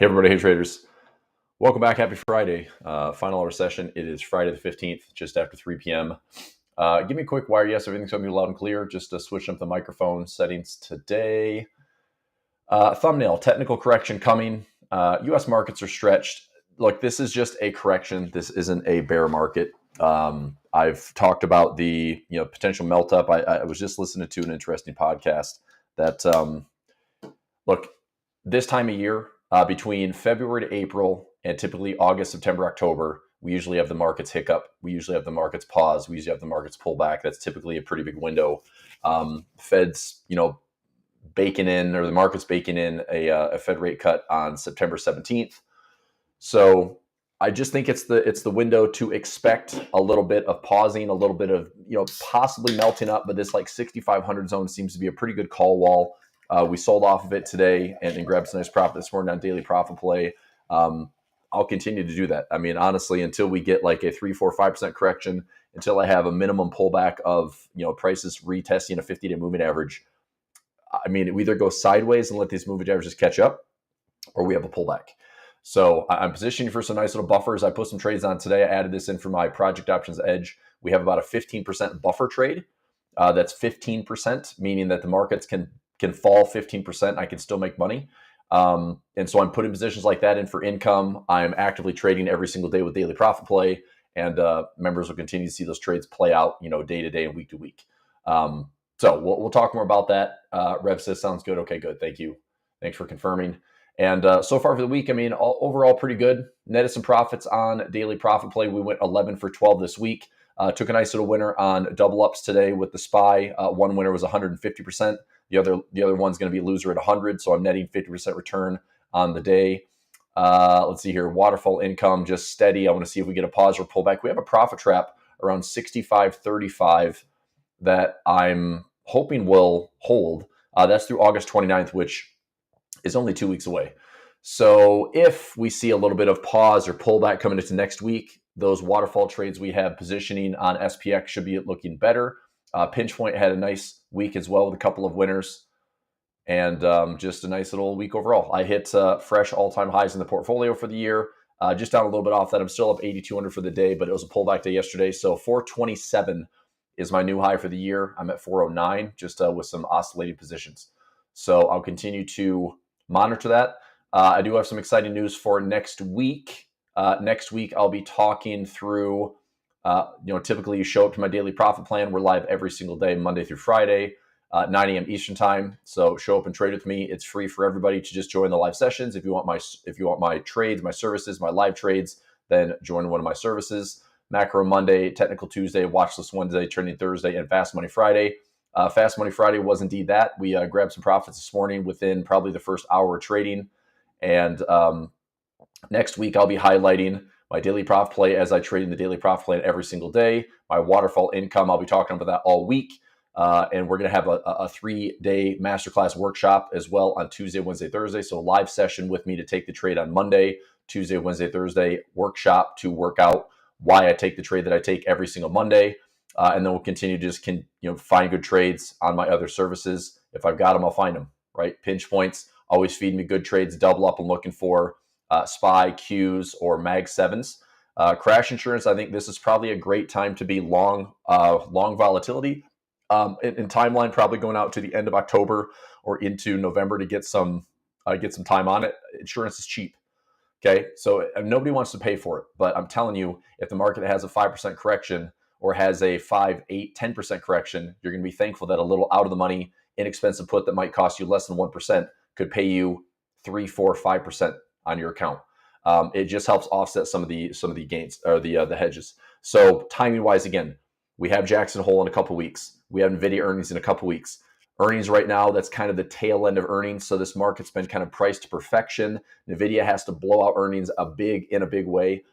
Hey everybody, hey traders. Welcome back. Happy Friday. Final hour session. It is Friday the 15th, just after 3 p.m. Give me a quick wire. Yes, everything's going to be loud and clear. Just switching up the microphone settings today. Thumbnail, technical correction coming. U.S. markets are stretched. Look, this is just a correction. This isn't a bear market. I've talked about the potential melt up. I was just listening to an interesting podcast that, look, this time of year, between February to April and typically August, September, October, we usually have the markets hiccup. We usually have the markets pause. We usually have the markets pull back. That's typically a pretty big window. Fed's, baking in, or the market's baking in a Fed rate cut on September 17th. So I just think it's the window to expect a little bit of pausing, a little bit of possibly melting up, but this like 6,500 zone seems to be a pretty good call wall. We sold off of it today and grabbed some nice profit this morning on daily profit play. I'll continue to do that. I mean, honestly, until we get like a 3, 4, 5% correction, until I have a minimum pullback of prices retesting a 50-day moving average. I mean, we either go sideways and let these moving averages catch up, or we have a pullback. So I'm positioning for some nice little buffers. I put some trades on today. I added this in for my Project Options Edge. We have about a 15% buffer trade. That's 15%, meaning that the markets can fall 15%. I can still make money. And so I'm putting positions like that in for income. I'm actively trading every single day with daily profit play, and members will continue to see those trades play out, day to day and week to week. So we'll talk more about that. Rev says, sounds good. Okay, good. Thank you. Thanks for confirming. And so far for the week, I mean, overall pretty good. Netted some profits on daily profit play. We went 11 for 12 this week. Took a nice little winner on double ups today with the SPY. One winner was 150%. The other one's going to be a loser at 100. So I'm netting 50% return on the day. Let's see here. Waterfall income, just steady. I want to see if we get a pause or pullback. We have a profit trap around 65.35 that I'm hoping will hold. That's through August 29th, which is only 2 weeks away. So if we see a little bit of pause or pullback coming into next week, those waterfall trades we have positioning on SPX should be looking better. Pinch Point had a nice week as well with a couple of winners, and just a nice little week overall. I hit fresh all-time highs in the portfolio for the year, just down a little bit off that. I'm still up 8,200 for the day, but it was a pullback day yesterday. So 427 is my new high for the year. I'm at 409, just with some oscillating positions. So I'll continue to monitor that. I do have some exciting news for next week. Next week, I'll be talking through, typically you show up to my daily profit plan. We're live every single day, Monday through Friday, 9 a.m. Eastern time. So show up and trade with me. It's free for everybody to just join the live sessions. If you want my trades, my services, my live trades, then join one of my services. Macro Monday, Technical Tuesday, Watch List Wednesday, Trending Thursday, and Fast Money Friday. Fast Money Friday was indeed that. We grabbed some profits this morning within probably the first hour of trading. And next week, I'll be highlighting my daily profit play as I trade in the daily profit plan every single day. My waterfall income, I'll be talking about that all week. And we're going to have a 3-day masterclass workshop as well on Tuesday, Wednesday, Thursday. So a live session with me to take the trade on Monday, Tuesday, Wednesday, Thursday, workshop to work out why I take the trade that I take every single Monday. And then we'll continue to just find good trades on my other services. If I've got them, I'll find them, right? Pinch Points always feed me good trades. Double up. I'm looking for SPY, Qs, or Mag 7s. Crash insurance, I think this is probably a great time to be long volatility. In timeline, probably going out to the end of October or into November to get some time on it. Insurance is cheap. Okay, so nobody wants to pay for it, but I'm telling you, if the market has a 5% correction or has a 5, 8, 10% correction, you're going to be thankful that a little out of the money, inexpensive put that might cost you less than 1% could pay you 3, 4, 5% on your account. It just helps offset some of the gains or the hedges. So timing wise, again, we have Jackson Hole in a couple weeks. We have NVIDIA earnings in a couple weeks. Earnings right now, that's kind of the tail end of earnings. So this market's been kind of priced to perfection. NVIDIA has to blow out earnings in a big way.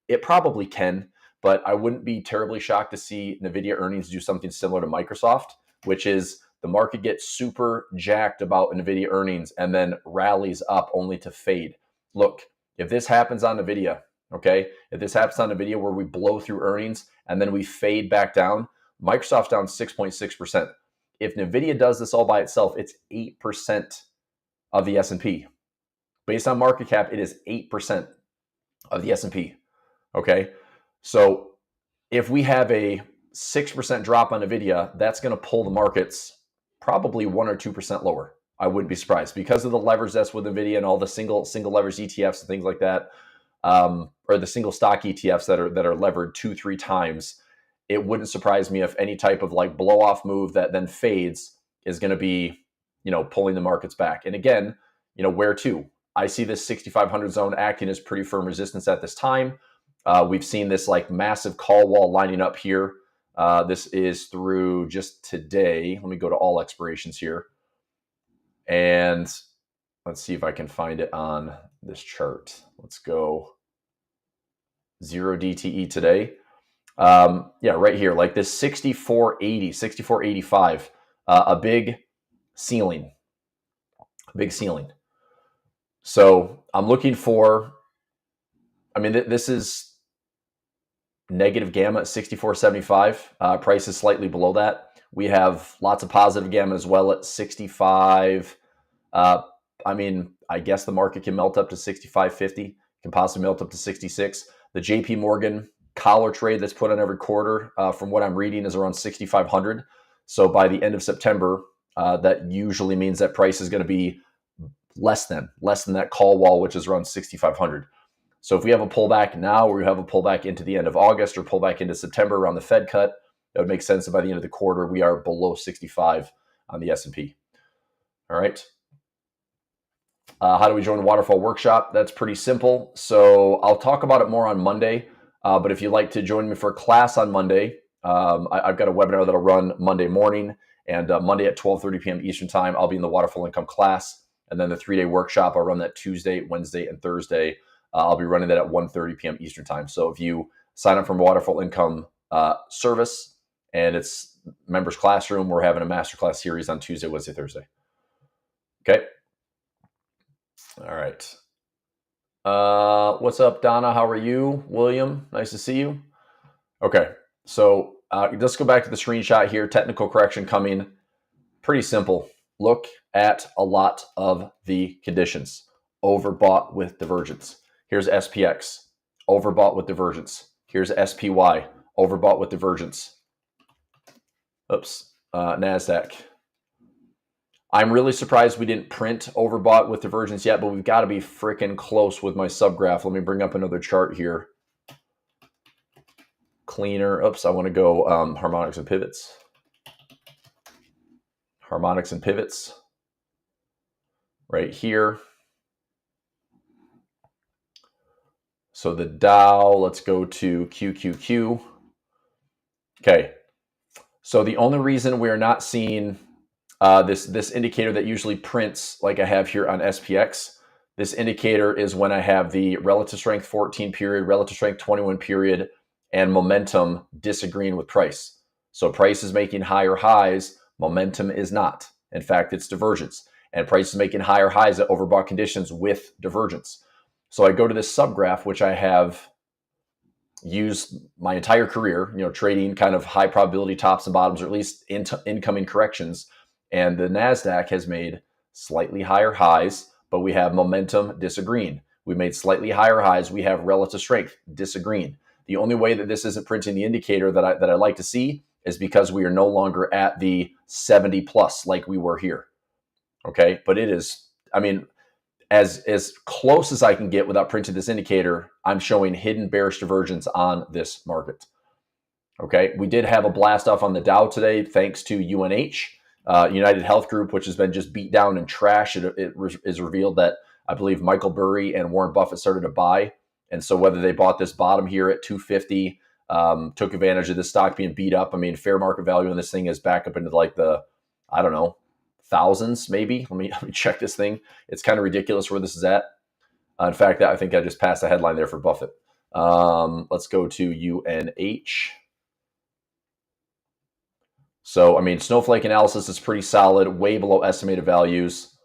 It probably can, but I wouldn't be terribly shocked to see NVIDIA earnings do something similar to Microsoft, which is the market gets super jacked about NVIDIA earnings and then rallies up only to fade. Look, if this happens on NVIDIA, okay, if this happens on NVIDIA where we blow through earnings and then we fade back down, Microsoft's down 6.6%. If NVIDIA does this all by itself, it's 8% of the S&P. Based on market cap, it is 8% of the S&P. Okay. So if we have a 6% drop on NVIDIA, that's going to pull the markets probably 1 or 2% lower. I wouldn't be surprised because of the leverage that's with NVIDIA and all the single leverage ETFs and things like that, or the single stock ETFs that are levered 2-3 times. It wouldn't surprise me if any type of like blow off move that then fades is going to be, pulling the markets back. And again, where to? I see this 6,500 zone acting as pretty firm resistance at this time. We've seen this like massive call wall lining up here. This is through just today. Let me go to all expirations here. And let's see if I can find it on this chart. Let's go 0 DTE today. Right here, like this 6480, 6485, a big ceiling. So I'm looking for, this is negative gamma at 6475. Price is slightly below that. We have lots of positive gamma as well at 65. I guess the market can melt up to 65.50, can possibly melt up to 66. The JP Morgan collar trade that's put on every quarter, from what I'm reading, is around 6,500. So by the end of September, that usually means that price is going to be less than that call wall, which is around 6,500. So if we have a pullback now, or we have a pullback into the end of August or pullback into September around the Fed cut, that would make sense that by the end of the quarter, we are below 65 on the S&P. All right. How do we join the Waterfall Workshop? That's pretty simple. So I'll talk about it more on Monday. But if you'd like to join me for a class on Monday, I've got a webinar that'll run Monday morning, and Monday at 12:30 p.m. Eastern time, I'll be in the Waterfall Income class. And then the 3-day workshop, I'll run that Tuesday, Wednesday, and Thursday. I'll be running that at 1:30 p.m. Eastern time. So if you sign up for Waterfall Income service and it's members classroom, we're having a masterclass series on Tuesday, Wednesday, Thursday. Okay. All right. What's up, Donna? How are you? William, nice to see you. Okay. So let's go back to the screenshot here. Technical correction coming. Pretty simple. Look at a lot of the conditions. Overbought with divergence. Here's SPX. Overbought with divergence. Here's SPY. Overbought with divergence. Oops. NASDAQ. I'm really surprised we didn't print overbought with divergence yet, but we've got to be freaking close with my subgraph. Let me bring up another chart here. Cleaner. Oops, I want to go harmonics and pivots. Harmonics and pivots. Right here. So the Dow, let's go to QQQ. Okay. So the only reason we're not seeing this indicator that usually prints like I have here on SPX, this indicator is when I have the relative strength 14 period, relative strength 21 period, and momentum disagreeing with price. So price is making higher highs, momentum is not. In fact, it's divergence. And price is making higher highs at overbought conditions with divergence. So I go to this subgraph, which I have used my entire career, trading kind of high probability tops and bottoms, or at least incoming corrections. And the NASDAQ has made slightly higher highs, but we have momentum disagreeing. We made slightly higher highs. We have relative strength disagreeing. The only way that this isn't printing the indicator that I like to see is because we are no longer at the 70 plus like we were here. Okay. But it is, as close as I can get without printing this indicator, I'm showing hidden bearish divergence on this market. Okay. We did have a blast off on the Dow today, thanks to UNH. United Health Group, which has been just beat down and trash. It is revealed that I believe Michael Burry and Warren Buffett started to buy. And so whether they bought this bottom here at 250, took advantage of this stock being beat up. Fair market value on this thing is back up into like the, thousands maybe. Let me check this thing. It's kind of ridiculous where this is at. In fact, I think I just passed a headline there for Buffett. Let's go to UNH. So, snowflake analysis is pretty solid, way below estimated values.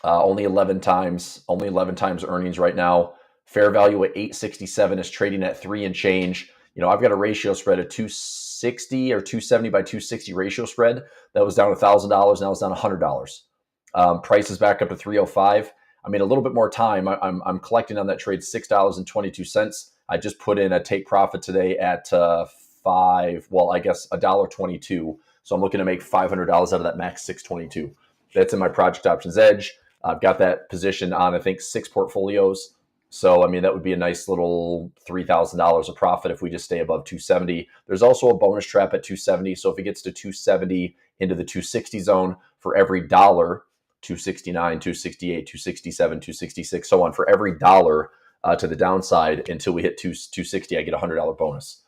Only 11 times earnings right now. Fair value at 867 is trading at 3 and change. I've got a ratio spread of 260 or 270 by 260 ratio spread. That was down $1,000. Now it's down $100. Price is back up to 305. I mean, a little bit more time. I'm collecting on that trade $6.22. I just put in a take profit today at $1.22. So I'm looking to make $500 out of that max 622. That's in my project options edge. I've got that position on, I think, 6 portfolios. So, I mean, that would be a nice little $3,000 of profit if we just stay above 270. There's also a bonus trap at 270. So if it gets to 270 into the 260 zone, for every dollar, 269, 268, 267, 266, so on, for every dollar to the downside until we hit 260, I get a $100 bonus.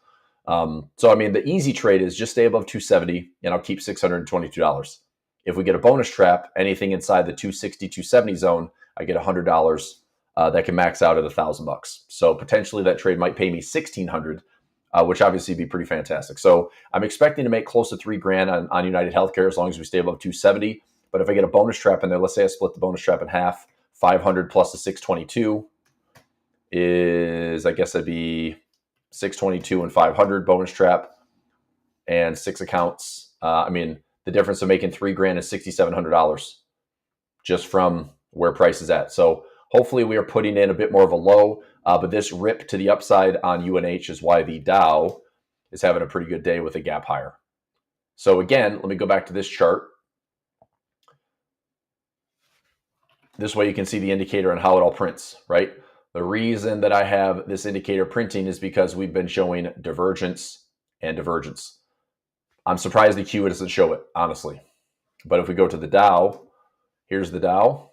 So, I mean, the easy trade is just stay above 270 and I'll keep $622. If we get a bonus trap, anything inside the 260, 270 zone, I get $100 that can max out at $1,000. So potentially that trade might pay me $1,600, which obviously would be pretty fantastic. So I'm expecting to make close to $3,000 on United Healthcare as long as we stay above 270. But if I get a bonus trap in there, let's say I split the bonus trap in half, 500 plus the 622 is, I guess that'd be 622 and 500 bonus trap and 6 accounts. I mean, the difference of making $3,000 is $6,700 just from where price is at. So hopefully we are putting in a bit more of a low, but this rip to the upside on UNH is why the Dow is having a pretty good day with a gap higher. So again, let me go back to this chart. This way you can see the indicator and how it all prints, right? The reason that I have this indicator printing is because we've been showing divergence and divergence. I'm surprised the Q doesn't show it, honestly. But if we go to the Dow, here's the Dow.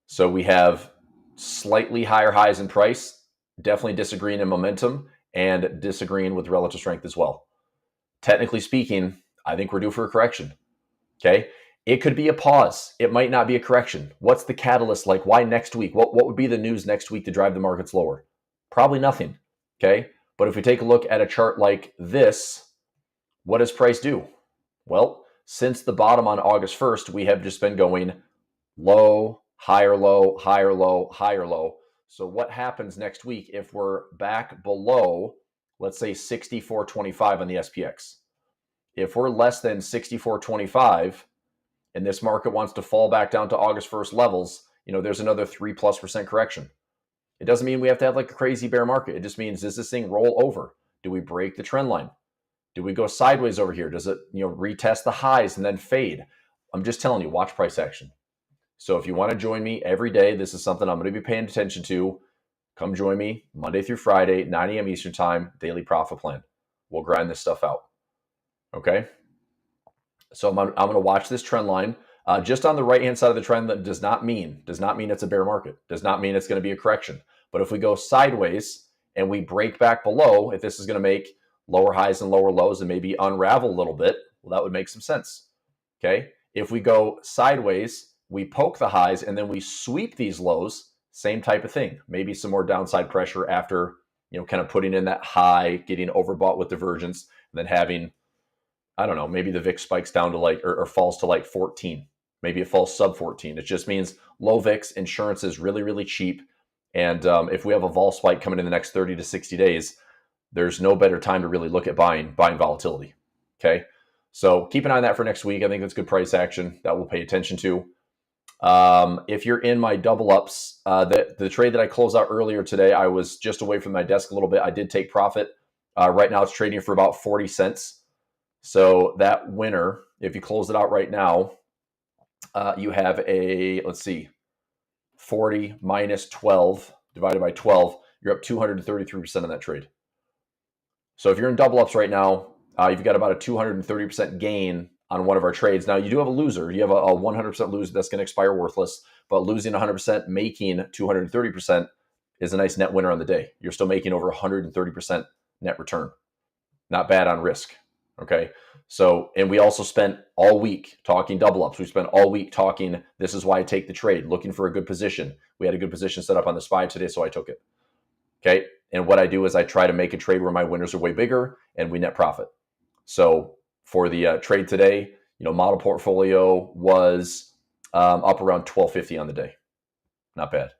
So we have slightly higher highs in price, definitely disagreeing in momentum and disagreeing with relative strength as well. Technically speaking, I think we're due for a correction. Okay. It could be a pause. It might not be a correction. What's the catalyst like? Why next week? What would be the news next week to drive the markets lower? Probably nothing. Okay. But if we take a look at a chart like this, what does price do? Well, since the bottom on August 1st, we have just been going low, higher low, higher low, higher low. So what happens next week if we're back below, let's say 64.25 on the SPX? If we're less than 64.25 and this market wants to fall back down to August 1st levels, there's another 3+% correction. It doesn't mean we have to have like a crazy bear market. It just means, does this thing roll over? Do we break the trend line? Do we go sideways over here? Does it, retest the highs and then fade? I'm just telling you, watch price action. So if you want to join me every day, this is something I'm going to be paying attention to. Come join me Monday through Friday, 9 a.m. Eastern time, daily profit plan. We'll grind this stuff out. Okay. So I'm going to watch this trend line. Just on the right-hand side of the trend, that does not mean it's a bear market. Does not mean it's going to be a correction. But if we go sideways and we break back below, if this is going to make lower highs and lower lows and maybe unravel a little bit, well, that would make some sense. Okay. If we go sideways, we poke the highs and then we sweep these lows, same type of thing. Maybe some more downside pressure after, kind of putting in that high, getting overbought with divergence, and then having, I don't know, maybe the VIX spikes down to or falls to 14. Maybe it falls sub 14. It just means low VIX, insurance is really, really cheap. And if we have a vol spike coming in the next 30 to 60 days, there's no better time to really look at buying volatility. Okay. So keep an eye on that for next week. I think that's good price action that we'll pay attention to. If you're in my double ups, the trade that I closed out earlier today, I was just away from my desk a little bit. I did take profit. Right now it's trading for about 40 cents. So that winner, if you close it out right now, you have let's see, 40 minus 12 divided by 12, you're up 233% on that trade. So if you're in double ups right now, you've got about a 230% gain on one of our trades. Now you do have a loser. You have a 100% loser that's going to expire worthless, but losing 100%, making 230% is a nice net winner on the day. You're still making over 130% net return. Not bad on risk. Okay. So, and we also spent all week talking double ups. We spent all week talking, this is why I take the trade, looking for a good position. We had a good position set up on the SPY today, so I took it. Okay. And what I do is I try to make a trade where my winners are way bigger and we net profit. So for the trade today, model portfolio was up around 1250 on the day. Not bad.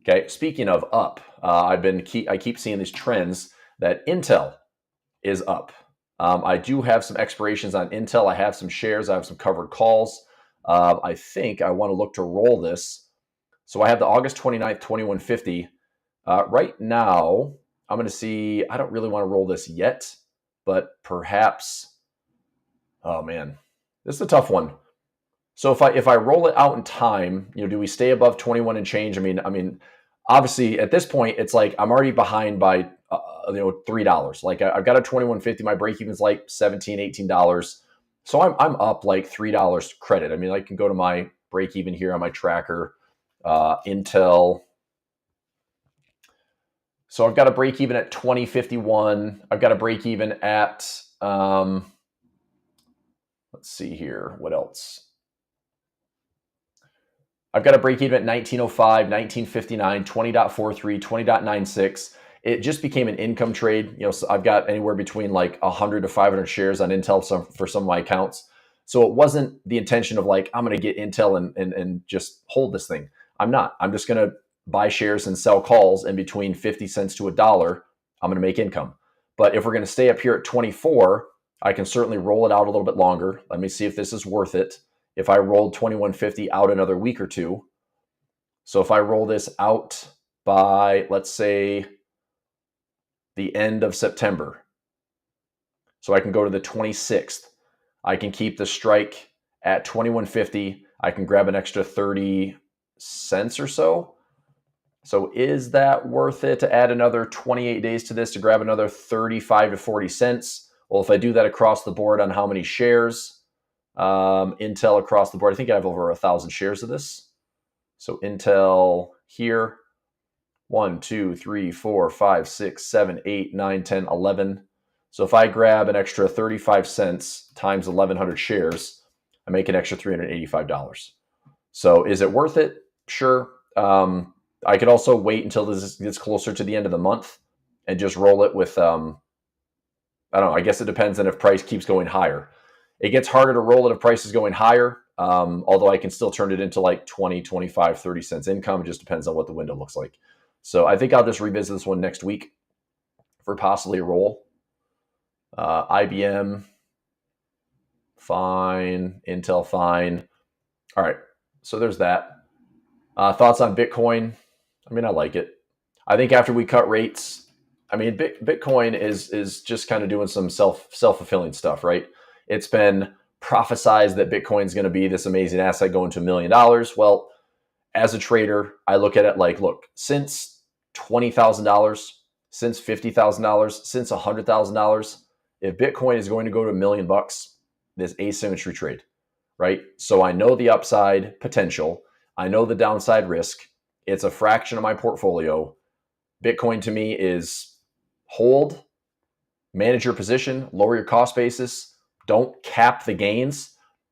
Okay. Speaking of up, I keep seeing these trends that Intel is up. I do have some expirations on Intel. I have some shares. I have some covered calls. I think I want to look to roll this. So I have the August 29th, 2150. Right now, I'm going to see, I don't really want to roll this yet, but perhaps, oh man, this is a tough one. So if I roll it out in time, do we stay above 21 and change? I mean, obviously at this point, it's like I'm already behind by $3. Like I've got a 2150. My break even's like $17, $18. So I'm up like $3 credit. I mean, I can go to my break even here on my tracker, Intel. So I've got a break even at 2051. I've got a break even at let's see here. What else? I've got a break even at 1905, 1959, 20.43, 20.96. It just became an income trade. So I've got anywhere between like 100 to 500 shares on Intel for some of my accounts. So it wasn't the intention of like, I'm going to get Intel and just hold this thing. I'm not. I'm just going to buy shares and sell calls, in between 50 cents to $1. I'm going to make income. But if we're going to stay up here at 24, I can certainly roll it out a little bit longer. Let me see if this is worth it. If I rolled 2150 out another week or two. So if I roll this out by, let's say, the end of September, so I can go to the 26th, I can keep the strike at 2150. I can grab an extra 30 cents or so. So is that worth it to add another 28 days to this to grab another 35 to 40 cents? Well, if I do that across the board on how many shares, Intel across the board, I think I have over 1,000 shares of this. So Intel here, 1, 2, 3, 4, 5, 6, 7, 8, 9, 10, 11. So if I grab an extra 35 cents times 1,100 shares, I make an extra $385. So is it worth it? Sure. I could also wait until this gets closer to the end of the month and just roll it with, I don't know, I guess it depends on if price keeps going higher. It gets harder to roll it if price is going higher, although I can still turn it into like 20, 25, 30 cents income. It just depends on what the window looks like. So I think I'll just revisit this one next week for possibly a roll. IBM, fine. Intel, fine. All right, so there's that. Thoughts on Bitcoin? I mean, I like it. I think after we cut rates, I mean, Bitcoin is just kind of doing some self-fulfilling stuff, right? It's been prophesized that Bitcoin is going to be this amazing asset going to $1 million. Well, as a trader, I look at it like, look, since $20,000, since $50,000, since $100,000, if Bitcoin is going to go to $1 million, this asymmetry trade, right? So I know the upside potential. I know the downside risk. It's a fraction of my portfolio. Bitcoin to me is hold, manage your position, lower your cost basis, don't cap the gains,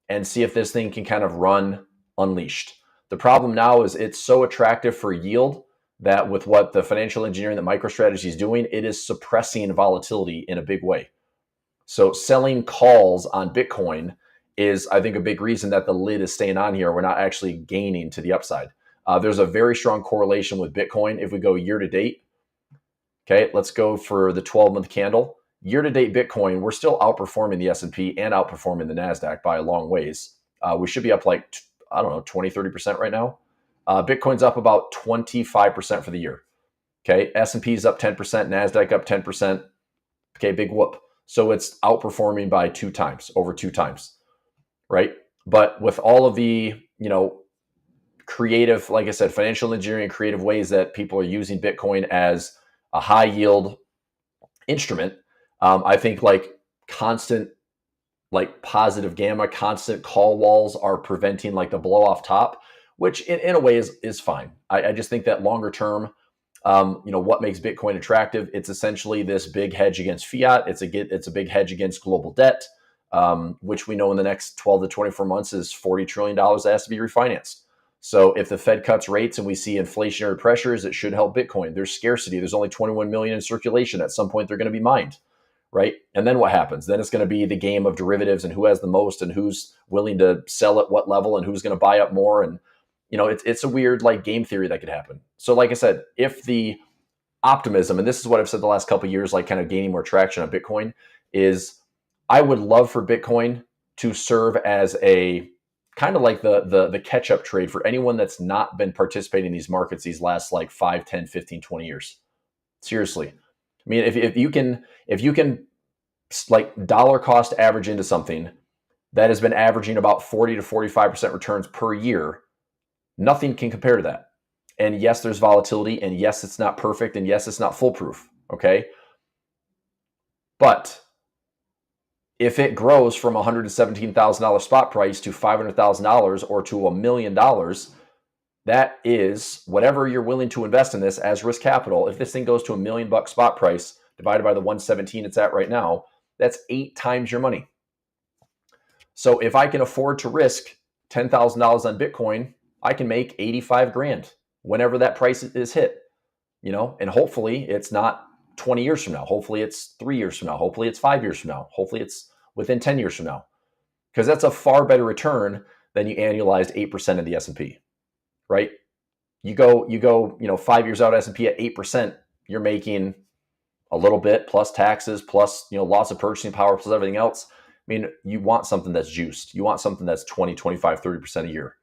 and see if this thing can kind of run unleashed. The problem now is it's so attractive for yield that with what the financial engineering that MicroStrategy is doing, it is suppressing volatility in a big way. So selling calls on Bitcoin is, I think, a big reason that the lid is staying on here. We're not actually gaining to the upside. There's a very strong correlation with Bitcoin. If we go year to date, okay, let's go for the 12-month candle. Year to date Bitcoin, we're still outperforming the S&P and outperforming the NASDAQ by a long ways. We should be up like, I don't know, 20, 30% right now. Bitcoin's up about 25% for the year. Okay, S&P is up 10%, NASDAQ up 10%. Okay, big whoop. So it's outperforming by over two times, right? But with all of the, creative, like I said, financial engineering, creative ways that people are using Bitcoin as a high yield instrument, I think like constant, like positive gamma, constant call walls are preventing like the blow off top, which in a way is fine. I just think that longer term, what makes Bitcoin attractive? It's essentially this big hedge against fiat. It's a big hedge against global debt, which we know in the next 12 to 24 months is $40 trillion that has to be refinanced. So if the Fed cuts rates and we see inflationary pressures, it should help Bitcoin. There's scarcity. There's only 21 million in circulation. At some point, they're going to be mined, right? And then what happens? Then it's going to be the game of derivatives and who has the most and who's willing to sell at what level and who's going to buy up more. And, it's a weird like game theory that could happen. So like I said, if the optimism, and this is what I've said the last couple of years, like kind of gaining more traction on Bitcoin, is I would love for Bitcoin to serve as a kind of like the catch-up trade for anyone that's not been participating in these markets these last like 5, 10, 15, 20 years. Seriously. I mean, if you can like dollar cost average into something that has been averaging about 40 to 45% returns per year, nothing can compare to that. And yes, there's volatility, and yes, it's not perfect, and yes, it's not foolproof, okay? But if it grows from $117,000 spot price to $500,000 or to $1 million, that is whatever you're willing to invest in this as risk capital. If this thing goes to $1 million spot price divided by the 117 it's at right now, that's 8 times your money. So if I can afford to risk $10,000 on Bitcoin, I can make 85 grand whenever that price is hit, and hopefully it's not 20 years from now. Hopefully it's 3 years from now. Hopefully it's 5 years from now. Hopefully it's within 10 years from now, because that's a far better return than you annualized 8% of the S&P, right? You go, 5 years out S&P at 8%, you're making a little bit plus taxes, plus, lots of purchasing power, plus everything else. I mean, you want something that's juiced. You want something that's 20, 25, 30% a year.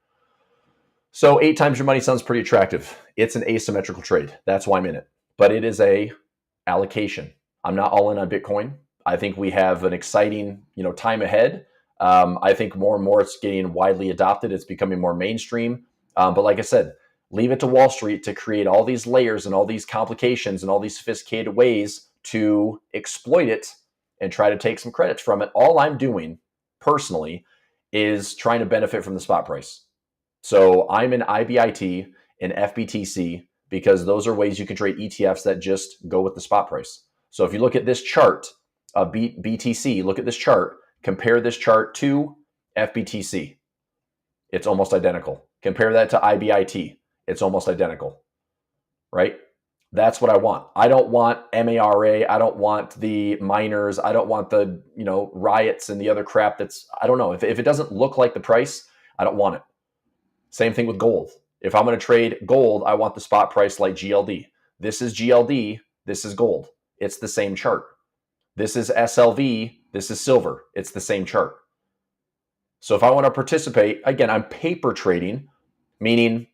So 8 times your money sounds pretty attractive. It's an asymmetrical trade. That's why I'm in it. But it is a allocation. I'm not all in on Bitcoin. I think we have an exciting, time ahead. I think more and more it's getting widely adopted. It's becoming more mainstream. But like I said, leave it to Wall Street to create all these layers and all these complications and all these sophisticated ways to exploit it and try to take some credits from it. All I'm doing personally is trying to benefit from the spot price. So I'm in IBIT and FBTC because those are ways you can trade ETFs that just go with the spot price. So if you look at this chart of BTC, look at this chart, compare this chart to FBTC. It's almost identical. Compare that to IBIT. It's almost identical, right? That's what I want. I don't want MARA. I don't want the miners. I don't want the, riots and the other crap that's, I don't know. If it doesn't look like the price, I don't want it. Same thing with gold. If I'm going to trade gold, I want the spot price like GLD. This is GLD. This is gold. It's the same chart. This is SLV. This is silver. It's the same chart. So if I want to participate, again, I'm paper trading, meaning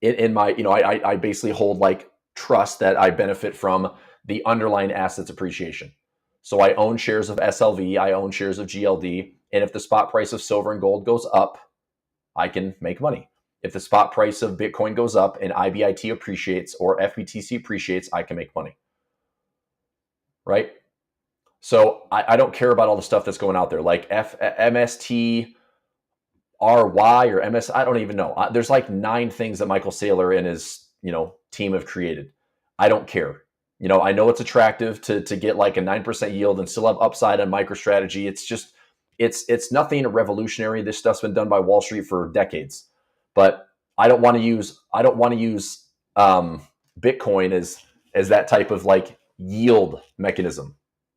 in my, I basically hold like trust that I benefit from the underlying assets appreciation. So I own shares of SLV, I own shares of GLD, and if the spot price of silver and gold goes up, I can make money. If the spot price of Bitcoin goes up and IBIT appreciates or FBTC appreciates, I can make money, right? So I don't care about all the stuff that's going out there, like MST, RY or MS, I don't even know. There's like 9 things that Michael Saylor and his, team have created. I don't care. I know it's attractive to get like a 9% yield and still have upside on MicroStrategy. It's just, it's nothing revolutionary. This stuff's been done by Wall Street for decades. But I don't want to use Bitcoin as that type of like yield mechanism.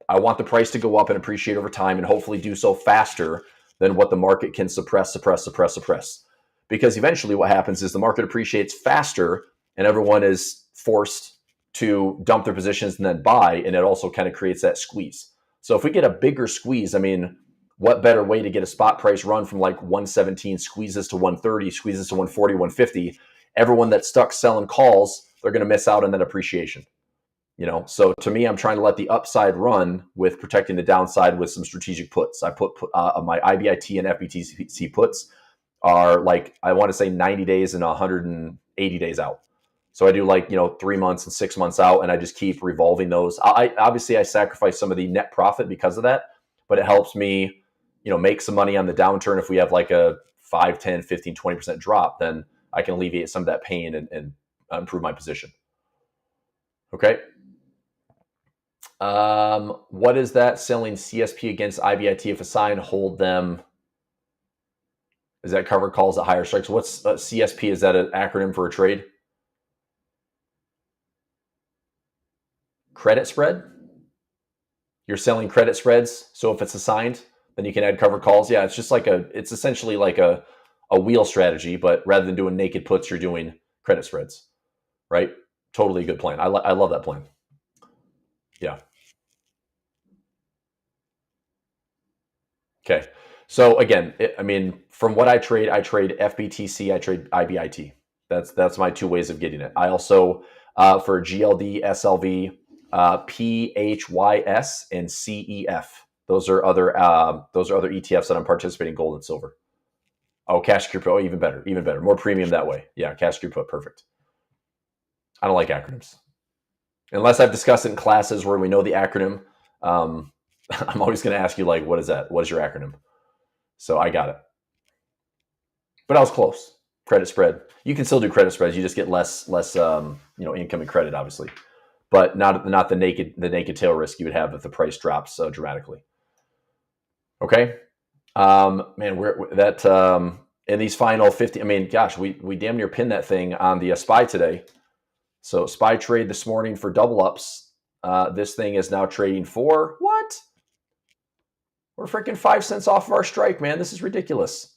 I want the price to go up and appreciate over time and hopefully do so faster than what the market can suppress. Because eventually what happens is the market appreciates faster and everyone is forced to dump their positions and then buy, and it also kind of creates that squeeze. So if we get a bigger squeeze, I mean, what better way to get a spot price run from like 117 squeezes to 130, squeezes to 140, 150? Everyone that's stuck selling calls, they're going to miss out on that appreciation. So to me, I'm trying to let the upside run with protecting the downside with some strategic puts. I put my IBIT and FBTC puts are like, I want to say 90 days and 180 days out. So I do like, 3 months and 6 months out, and I just keep revolving those. I obviously sacrifice some of the net profit because of that, but it helps me, make some money on the downturn. If we have like a 5, 10, 15, 20% drop, then I can alleviate some of that pain and improve my position. Okay. What is that selling CSP against IBIT if assigned hold them? Is that cover calls at higher strikes? What's CSP? Is that an acronym for a trade? Credit spread? You're selling credit spreads. So if it's assigned, then you can add cover calls. Yeah, it's just like it's essentially like a wheel strategy, but rather than doing naked puts, you're doing credit spreads, right? Totally a good plan. I love that plan. Yeah. Okay. So again, From what I trade FBTC, I trade IBIT. That's my two ways of getting it. I also for GLD, SLV, PHYS, and CEF. Those are other ETFs that I'm participating in gold and silver. Oh, cash secure put. Oh, even better. More premium that way. Yeah, cash secure put, perfect. I don't like acronyms unless I've discussed it in classes where we know the acronym. I'm always going to ask you, like, what is that? What is your acronym? So I got it. But I was close. Credit spread. You can still do credit spreads. You just get less incoming credit, obviously, but not the naked tail risk you would have if the price drops dramatically. Okay, man, we're that in these final 50. I mean, gosh, we damn near pinned that thing on the SPY today. So SPY trade this morning for double ups. This thing is now trading for what? We're freaking 5 cents off of our strike, man. This is ridiculous.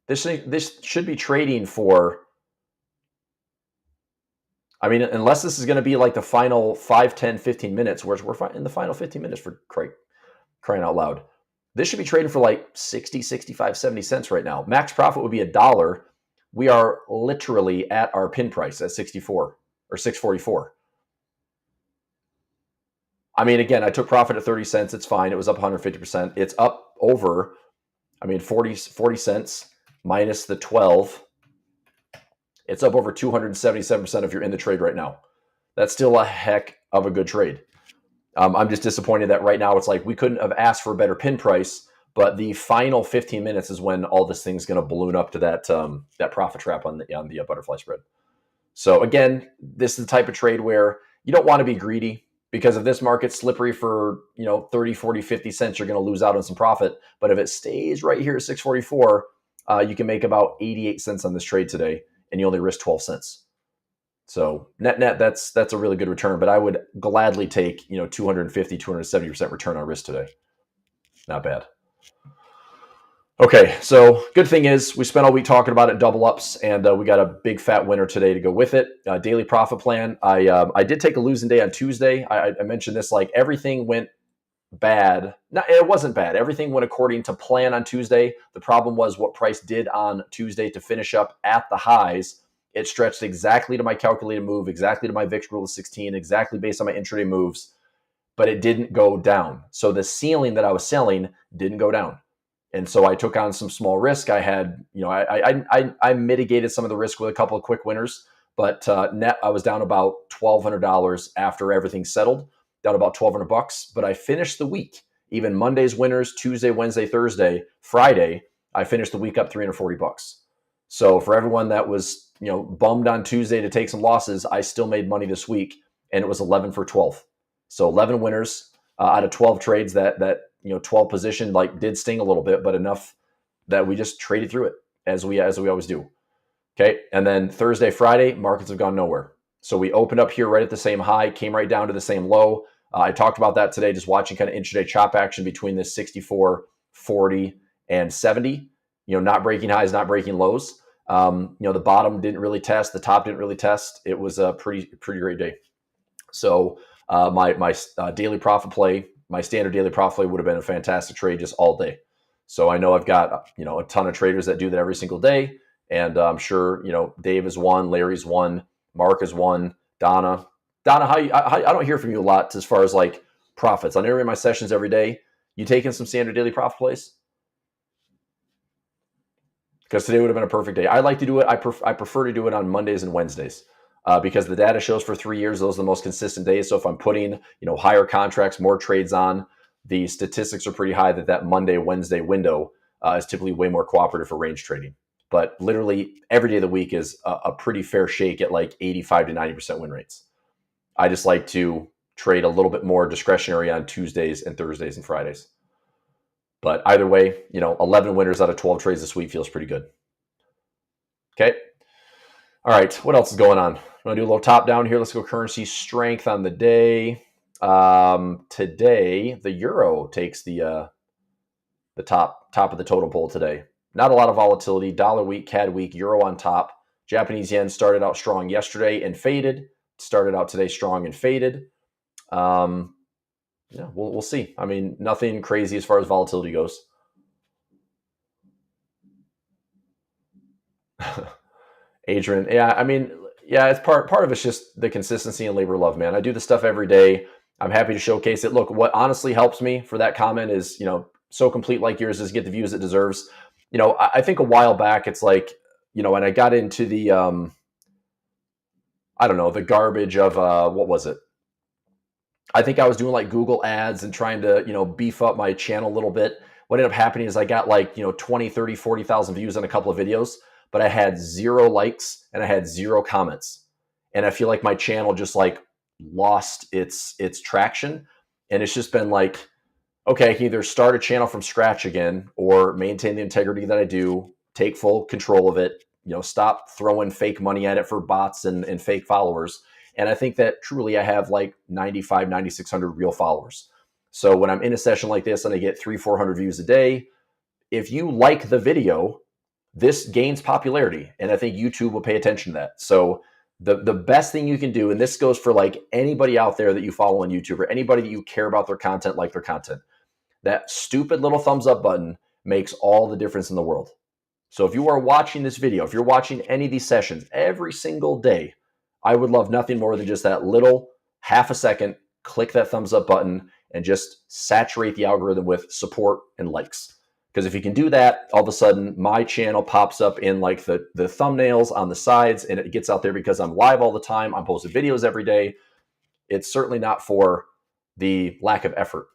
This should be trading for, I mean, unless this is going to be like the final 5, 10, 15 minutes, where we're in the final 15 minutes for crying out loud. This should be trading for like 60, 65, 70 cents right now. Max profit would be $1. We are literally at our pin price at 64 or 644. I mean, again, I took profit at 30 cents. It's fine. It was up 150%. It's up over, 40 cents minus the 12. It's up over 277% if you're in the trade right now. That's still a heck of a good trade. I'm just disappointed that right now it's like we couldn't have asked for a better pin price, but the final 15 minutes is when all this thing's going to balloon up to that profit trap on the butterfly spread. So again, this is the type of trade where you don't want to be greedy, because if this market's slippery for 30, 40, 50 cents, you're going to lose out on some profit. But if it stays right here at 644, you can make about 88 cents on this trade today, and you only risk 12 cents. So net, that's a really good return. But I would gladly take 250, 270% return on risk today. Not bad. Okay, so good thing is we spent all week talking about it, double ups, and we got a big fat winner today to go with it. Daily profit plan. I did take a losing day on Tuesday. I mentioned this, like everything went bad. No, it wasn't bad. Everything went according to plan on Tuesday. The problem was what price did on Tuesday to finish up at the highs. It stretched exactly to my calculated move, exactly to my VIX rule of 16, exactly based on my intraday moves, but it didn't go down. So the ceiling that I was selling didn't go down. And so I took on some small risk. I had, I mitigated some of the risk with a couple of quick winners, but net I was down about $1,200 after everything settled, down about $1,200. But I finished the week, even Monday's winners, Tuesday, Wednesday, Thursday, Friday, I finished the week up $340. So for everyone that was, bummed on Tuesday to take some losses, I still made money this week, and it was 11 for 12. So 11 winners out of 12 trades. That 12 position did sting a little bit, but enough that we just traded through it as we always do. Okay, and then Thursday, Friday, markets have gone nowhere. So we opened up here right at the same high, came right down to the same low. I talked about that today, just watching kind of intraday chop action between this 64, 40, and 70. Not breaking highs, not breaking lows. The bottom didn't really test, the top didn't really test. It was a pretty great day. So my daily profit play, my standard daily profit play would have been a fantastic trade just all day. So I know I've got a ton of traders that do that every single day, and I'm sure Dave is one, Larry's one, Mark is one, Donna. I don't hear from you a lot as far as like profits. I know in my sessions every day. You taking some standard daily profit plays? Because today would have been a perfect day. I like to do it. I prefer to do it on Mondays and Wednesdays because the data shows for 3 years those are the most consistent days. So if I'm putting higher contracts, more trades on, the statistics are pretty high that Monday, Wednesday window is typically way more cooperative for range trading. But literally every day of the week is a pretty fair shake at like 85 to 90% win rates. I just like to trade a little bit more discretionary on Tuesdays and Thursdays and Fridays. But either way, 11 winners out of 12 trades this week feels pretty good. Okay. All right. What else is going on? I'm going to do a little top down here. Let's go currency strength on the day. Today, the euro takes the top of the totem pole today. Not a lot of volatility. Dollar weak, CAD weak, euro on top. Japanese yen started out strong yesterday and faded. Started out today strong and faded. Yeah, we'll see. I mean, nothing crazy as far as volatility goes. Adrian, yeah, I mean, yeah, it's part of it's just the consistency and labor of love, man. I do the stuff every day. I'm happy to showcase it. Look, what honestly helps me for that comment is, so complete like yours is get the views it deserves. I think a while back it's like, and I got into the I don't know, the garbage of what was it? I think I was doing like Google ads and trying to, beef up my channel a little bit. What ended up happening is I got like, 20, 30, 40,000 views on a couple of videos, but I had 0 likes and I had 0 comments. And I feel like my channel just like lost its traction. And it's just been like, okay, I can either start a channel from scratch again or maintain the integrity that I do, take full control of it, stop throwing fake money at it for bots and fake followers. And I think that truly I have like 95, 9,600 real followers. So when I'm in a session like this and I get 300, 400 views a day, if you like the video, this gains popularity. And I think YouTube will pay attention to that. So the best thing you can do, and this goes for like anybody out there that you follow on YouTube or anybody that you care about their content, like their content, that stupid little thumbs up button makes all the difference in the world. So if you are watching this video, if you're watching any of these sessions every single day, I would love nothing more than just that little half a second, click that thumbs up button and just saturate the algorithm with support and likes. Because if you can do that, all of a sudden my channel pops up in like the thumbnails on the sides and it gets out there because I'm live all the time. I'm posting videos every day. It's certainly not for the lack of effort,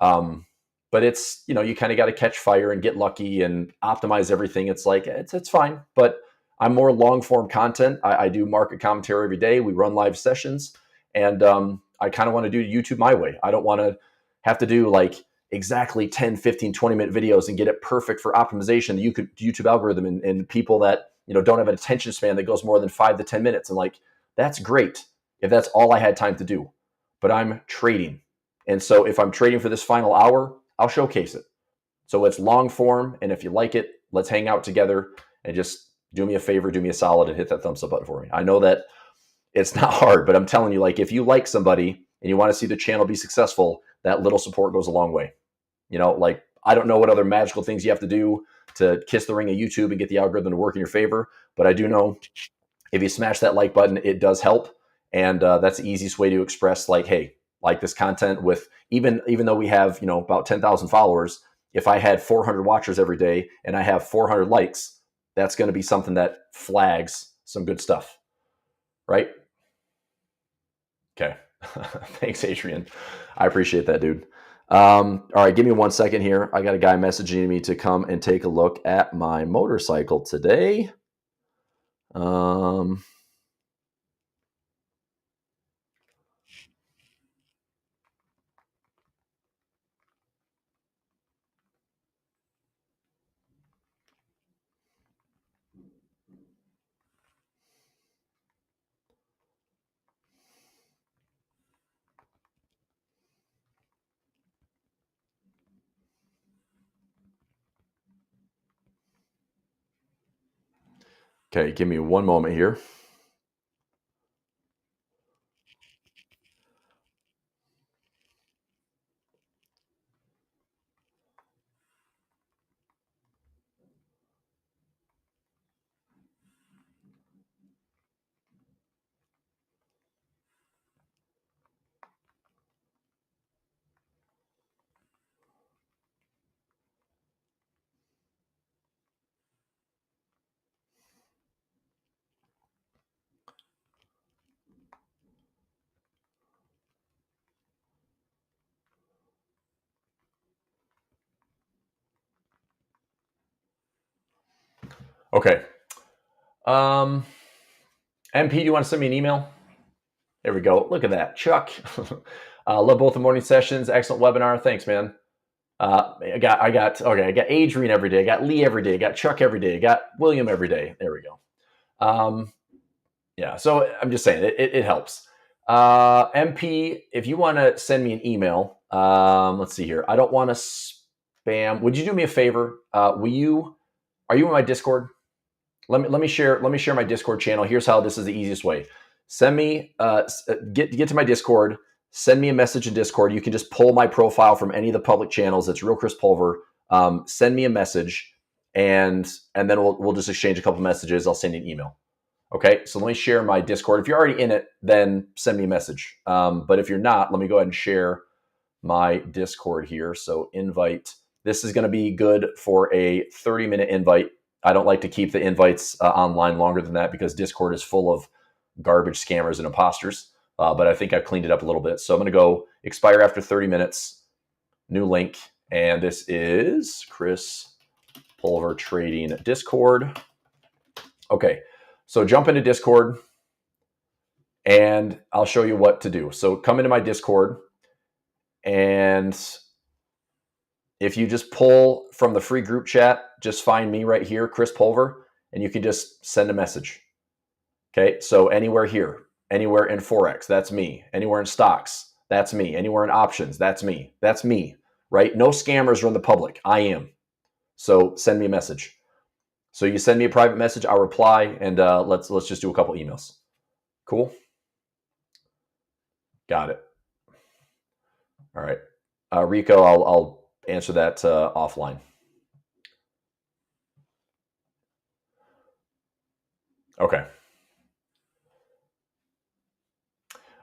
but it's, you kind of got to catch fire and get lucky and optimize everything. It's like, it's fine, but I'm more long form content. I do market commentary every day. We run live sessions and I kind of want to do YouTube my way. I don't want to have to do like exactly 10, 15, 20-minute videos and get it perfect for optimization, the YouTube algorithm and people that, don't have an attention span that goes more than 5 to 10 minutes. And like, that's great if that's all I had time to do, but I'm trading. And so if I'm trading for this final hour, I'll showcase it. So it's long form. And if you like it, let's hang out together and just do me a favor, do me a solid and hit that thumbs up button for me. I know that it's not hard, but I'm telling you, like, if you like somebody and you want to see the channel be successful, that little support goes a long way. Like, I don't know what other magical things you have to do to kiss the ring of YouTube and get the algorithm to work in your favor. But I do know if you smash that like button, it does help. And that's the easiest way to express like, hey, like this content with even though we have, about 10,000 followers, if I had 400 watchers every day and I have 400 likes, that's going to be something that flags some good stuff. Right? Okay. Thanks, Adrian. I appreciate that, dude. All right, give me 1 second here. I got a guy messaging me to come and take a look at my motorcycle today. Okay, give me one moment here. Okay. MP, do you want to send me an email? There we go. Look at that. Chuck. Love both the morning sessions. Excellent webinar. Thanks, man. I got Adrian every day. I got Lee every day. I got Chuck every day. I got William every day. There we go. Yeah. So I'm just saying it helps. MP, if you want to send me an email, let's see here. I don't want to spam. Would you do me a favor? Are you in my Discord? Let me share my Discord channel. Here's how this is the easiest way. Send me get to my Discord. Send me a message in Discord. You can just pull my profile from any of the public channels. It's Real Chris Pulver. Send me a message. and then we'll just exchange a couple messages. I'll send you an email. Okay, so let me share my Discord. If you're already in it, then send me a message. But if you're not, let me go ahead and share my Discord here. So invite. This is going to be good for a 30-minute invite. I don't like to keep the invites online longer than that because Discord is full of garbage scammers and imposters. But I think I've cleaned it up a little bit. So I'm going to go expire after 30 minutes. New link. And this is Chris Pulver Trading Discord. Okay. So jump into Discord and I'll show you what to do. So come into my Discord, and if you just pull from the free group chat, just find me right here, Chris Pulver, and you can just send a message. Okay, so anywhere here, anywhere in Forex, that's me. Anywhere in stocks, that's me. Anywhere in options, that's me. That's me, right? No scammers are in the public. I am. So send me a message. So you send me a private message, I'll reply, and let's just do a couple emails. Cool? Got it. All right. Rico, I'll answer that offline. Okay.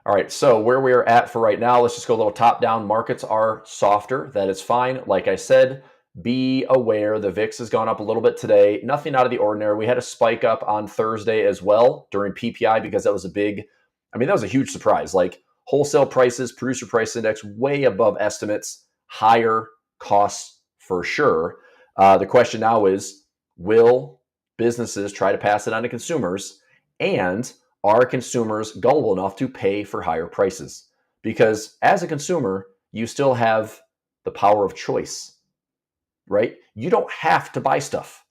All right, so where we are at for right now, let's just go a little top down. Markets are softer. That is fine. Like I said, be aware the VIX has gone up a little bit today. Nothing out of the ordinary. We had a spike up on Thursday as well during PPI because that was that was a huge surprise. Like wholesale prices, producer price index, way above estimates, higher costs for sure. The question now is, will businesses try to pass it on to consumers? And are consumers gullible enough to pay for higher prices? Because as a consumer, you still have the power of choice, right? You don't have to buy stuff.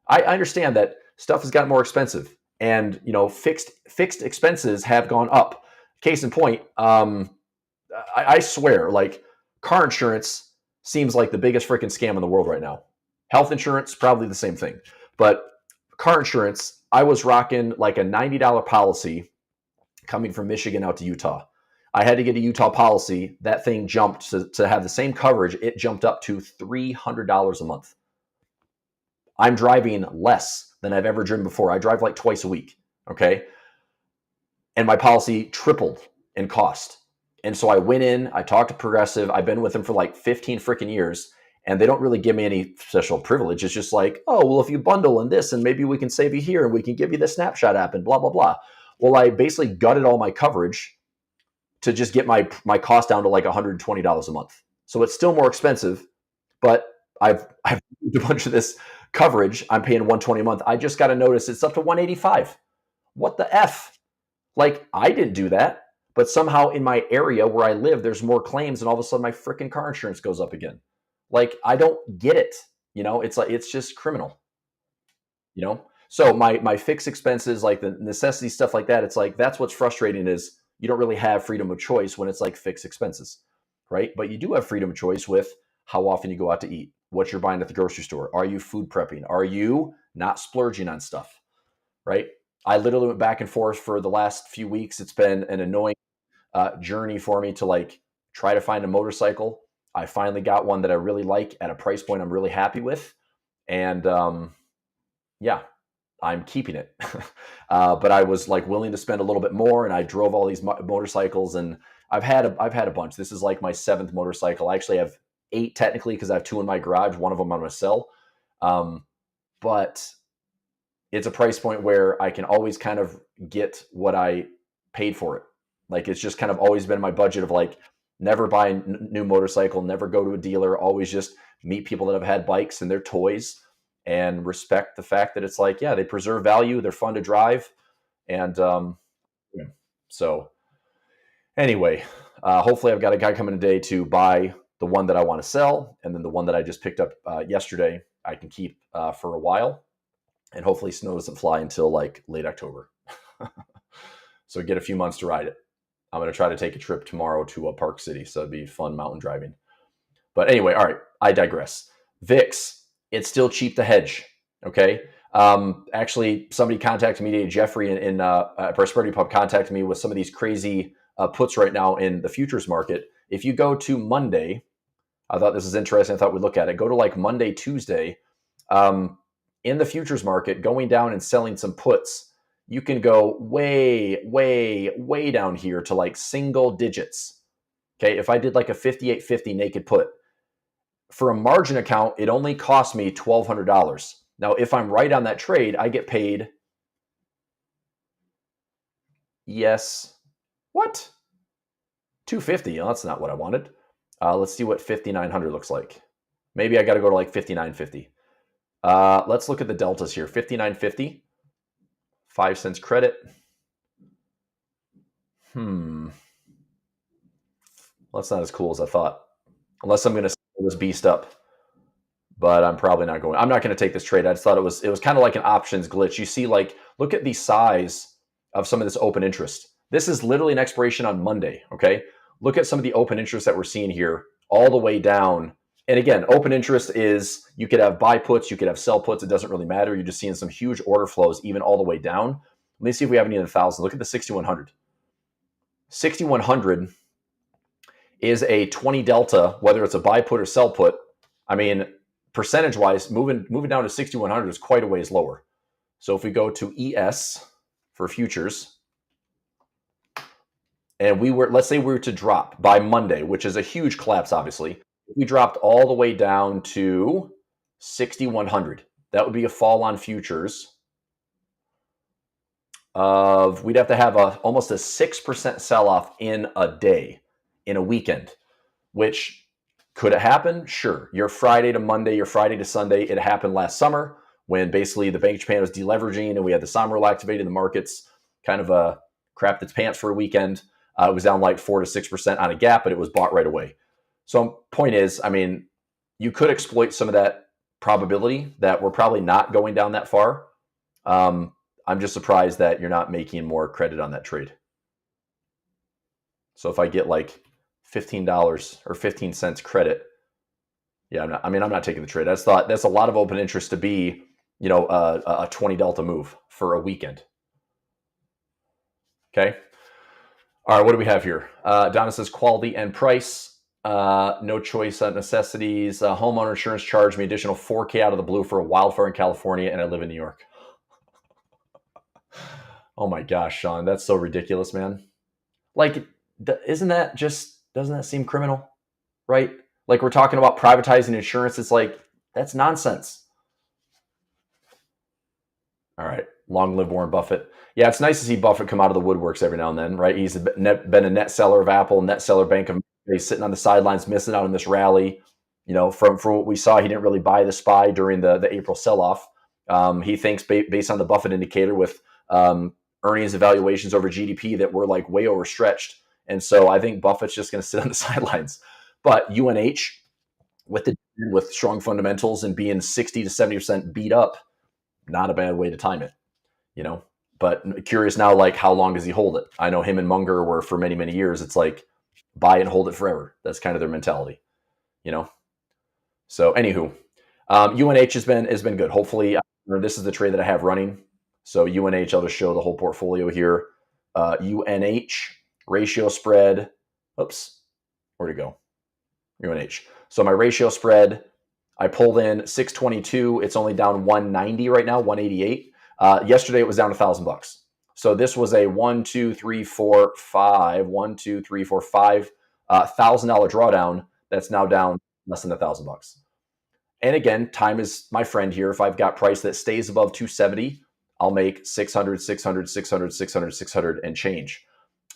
I understand that stuff has gotten more expensive, and fixed expenses have gone up. Case in point, I swear, like car insurance seems like the biggest freaking scam in the world right now. Health insurance, probably the same thing. But car insurance, I was rocking like a $90 policy coming from Michigan out to Utah. I had to get a Utah policy. That thing jumped to have the same coverage. It jumped up to $300 a month. I'm driving less than I've ever driven before. I drive like twice a week. Okay. And my policy tripled in cost. And so I went in, I talked to Progressive. I've been with them for like 15 freaking years. And they don't really give me any special privilege. It's just like, oh, well, if you bundle in this and maybe we can save you here and we can give you the snapshot app and blah, blah, blah. Well, I basically gutted all my coverage to just get my cost down to like $120 a month. So it's still more expensive, but I've moved a bunch of this coverage. I'm paying $120 a month. I just got to notice it's up to $185. What the F? Like, I didn't do that, but somehow in my area where I live, there's more claims and all of a sudden my freaking car insurance goes up again. Like, I don't get it. It's like, it's just criminal, So my fixed expenses, like the necessity stuff like that, it's like, that's what's frustrating is you don't really have freedom of choice when it's like fixed expenses, right? But you do have freedom of choice with how often you go out to eat, what you're buying at the grocery store. Are you food prepping? Are you not splurging on stuff, right? I literally went back and forth for the last few weeks. It's been an annoying journey for me to like try to find a motorcycle. I finally got one that I really like at a price point I'm really happy with. And yeah, I'm keeping it. But I was like willing to spend a little bit more, and I drove all these motorcycles, and I've had a bunch. This is like my 7th motorcycle. I actually have 8 technically because I have 2 in my garage. One of them I'm going to sell. But it's a price point where I can always kind of get what I paid for it. Like, it's just kind of always been my budget of like, never buy a new motorcycle, never go to a dealer, always just meet people that have had bikes and their toys and respect the fact that it's like, yeah, they preserve value. They're fun to drive. And so anyway, hopefully I've got a guy coming today to buy the one that I want to sell. And then the one that I just picked up yesterday, I can keep for a while. And hopefully snow doesn't fly until like late October. So get a few months to ride it. I'm going to try to take a trip tomorrow to Park City. So it'd be fun mountain driving. But anyway, all right, I digress. VIX, it's still cheap to hedge. Okay. Actually, somebody contacted me today, Jeffrey in Prosperity Pub contacted me with some of these crazy puts right now in the futures market. If you go to Monday, I thought this is interesting. I thought we'd look at it. Go to like Monday, Tuesday. in the futures market, going down and selling some puts, you can go way, way, way down here to like single digits. Okay, if I did like a 58.50 naked put, for a margin account, it only cost me $1,200. Now, if I'm right on that trade, I get paid. Yes. What? 250. Oh, that's not what I wanted. Let's see what 5,900 looks like. Maybe I got to go to like 59.50. Let's look at the deltas here. 59.50, 5 cents credit. Well, that's not as cool as I thought. Unless I'm going to scale this beast up. But I'm probably not going. I'm not going to take this trade. I just thought it was kind of like an options glitch. You see, like, look at the size of some of this open interest. This is literally an expiration on Monday, okay? Look at some of the open interest that we're seeing here all the way down. And again, open interest is you could have buy puts, you could have sell puts. It doesn't really matter. You're just seeing some huge order flows even all the way down. Let me see if we have any in the 1,000. Look at the 6,100. 6,100 is a 20 delta, whether it's a buy put or sell put. I mean, percentage-wise, moving down to 6,100 is quite a ways lower. So if we go to ES for futures, and let's say we were to drop by Monday, which is a huge collapse, obviously. If we dropped all the way down to 6,100, that would be a fall on futures of, we'd have to have almost a 6% sell-off in a day, in a weekend, which could it happen? Sure. Your Friday to Monday, your Friday to Sunday, it happened last summer when basically the Bank of Japan was deleveraging and we had the Sommerl activated, the markets kind of crapped its pants for a weekend. It was down like 4 to 6% on a gap, but it was bought right away. So point is, I mean, you could exploit some of that probability that we're probably not going down that far. I'm just surprised that you're not making more credit on that trade. So if I get like $15 or 15 cents credit, yeah, I'm not taking the trade. That's a lot of open interest to be, a 20 delta move for a weekend. Okay. All right, what do we have here? Donna says quality and price, no choice necessities. Homeowner insurance charged me additional $4K out of the blue for a wildfire in California, and I live in New York. Oh my gosh, Sean, that's so ridiculous, man. Like, doesn't that seem criminal, right? Like, we're talking about privatizing insurance. It's like, that's nonsense. All right. Long live Warren Buffett. Yeah, it's nice to see Buffett come out of the woodworks every now and then, right? He's been a net seller of Apple, net seller of Bank of America. He's sitting on the sidelines, missing out on this rally. From what we saw, he didn't really buy the SPY during the April sell-off. He thinks based on the Buffett indicator with earnings evaluations over GDP that were like way overstretched. And so I think Buffett's just going to sit on the sidelines. But UNH, with strong fundamentals and being 60 to 70% beat up, not a bad way to time it, But curious now, like, how long does he hold it? I know him and Munger were for many, many years. It's like buy and hold it forever. That's kind of their mentality, So anywho, UNH has been good. Hopefully, this is the trade that I have running. So UNH, I'll just show the whole portfolio here. UNH ratio spread. Oops, where'd it go? UNH. So my ratio spread, I pulled in 622. It's only down 190 right now, 188. Yesterday it was down $1,000. So this was a $1,200 drawdown. That's now down less than $1,000. And again, time is my friend here. If I've got price that stays above 270, I'll make 600, 600, 600, 600, 600 and change.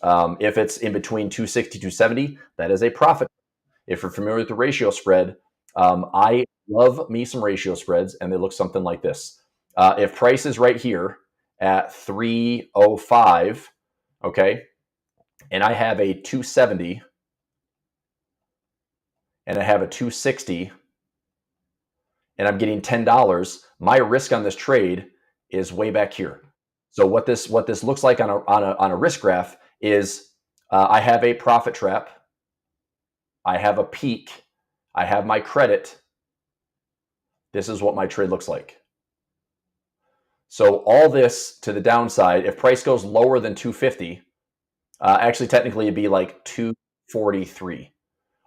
If it's in between 260, 270, that is a profit. If you're familiar with the ratio spread, I love me some ratio spreads, and they look something like this. If price is right here at 305, okay, and I have a 270, and I have a 260, and I'm getting $10, my risk on this trade is way back here. So what this looks like on a risk graph is I have a profit trap, I have a peak, I have my credit. This is what my trade looks like. So all this to the downside, if price goes lower than 250, actually technically it'd be like 243.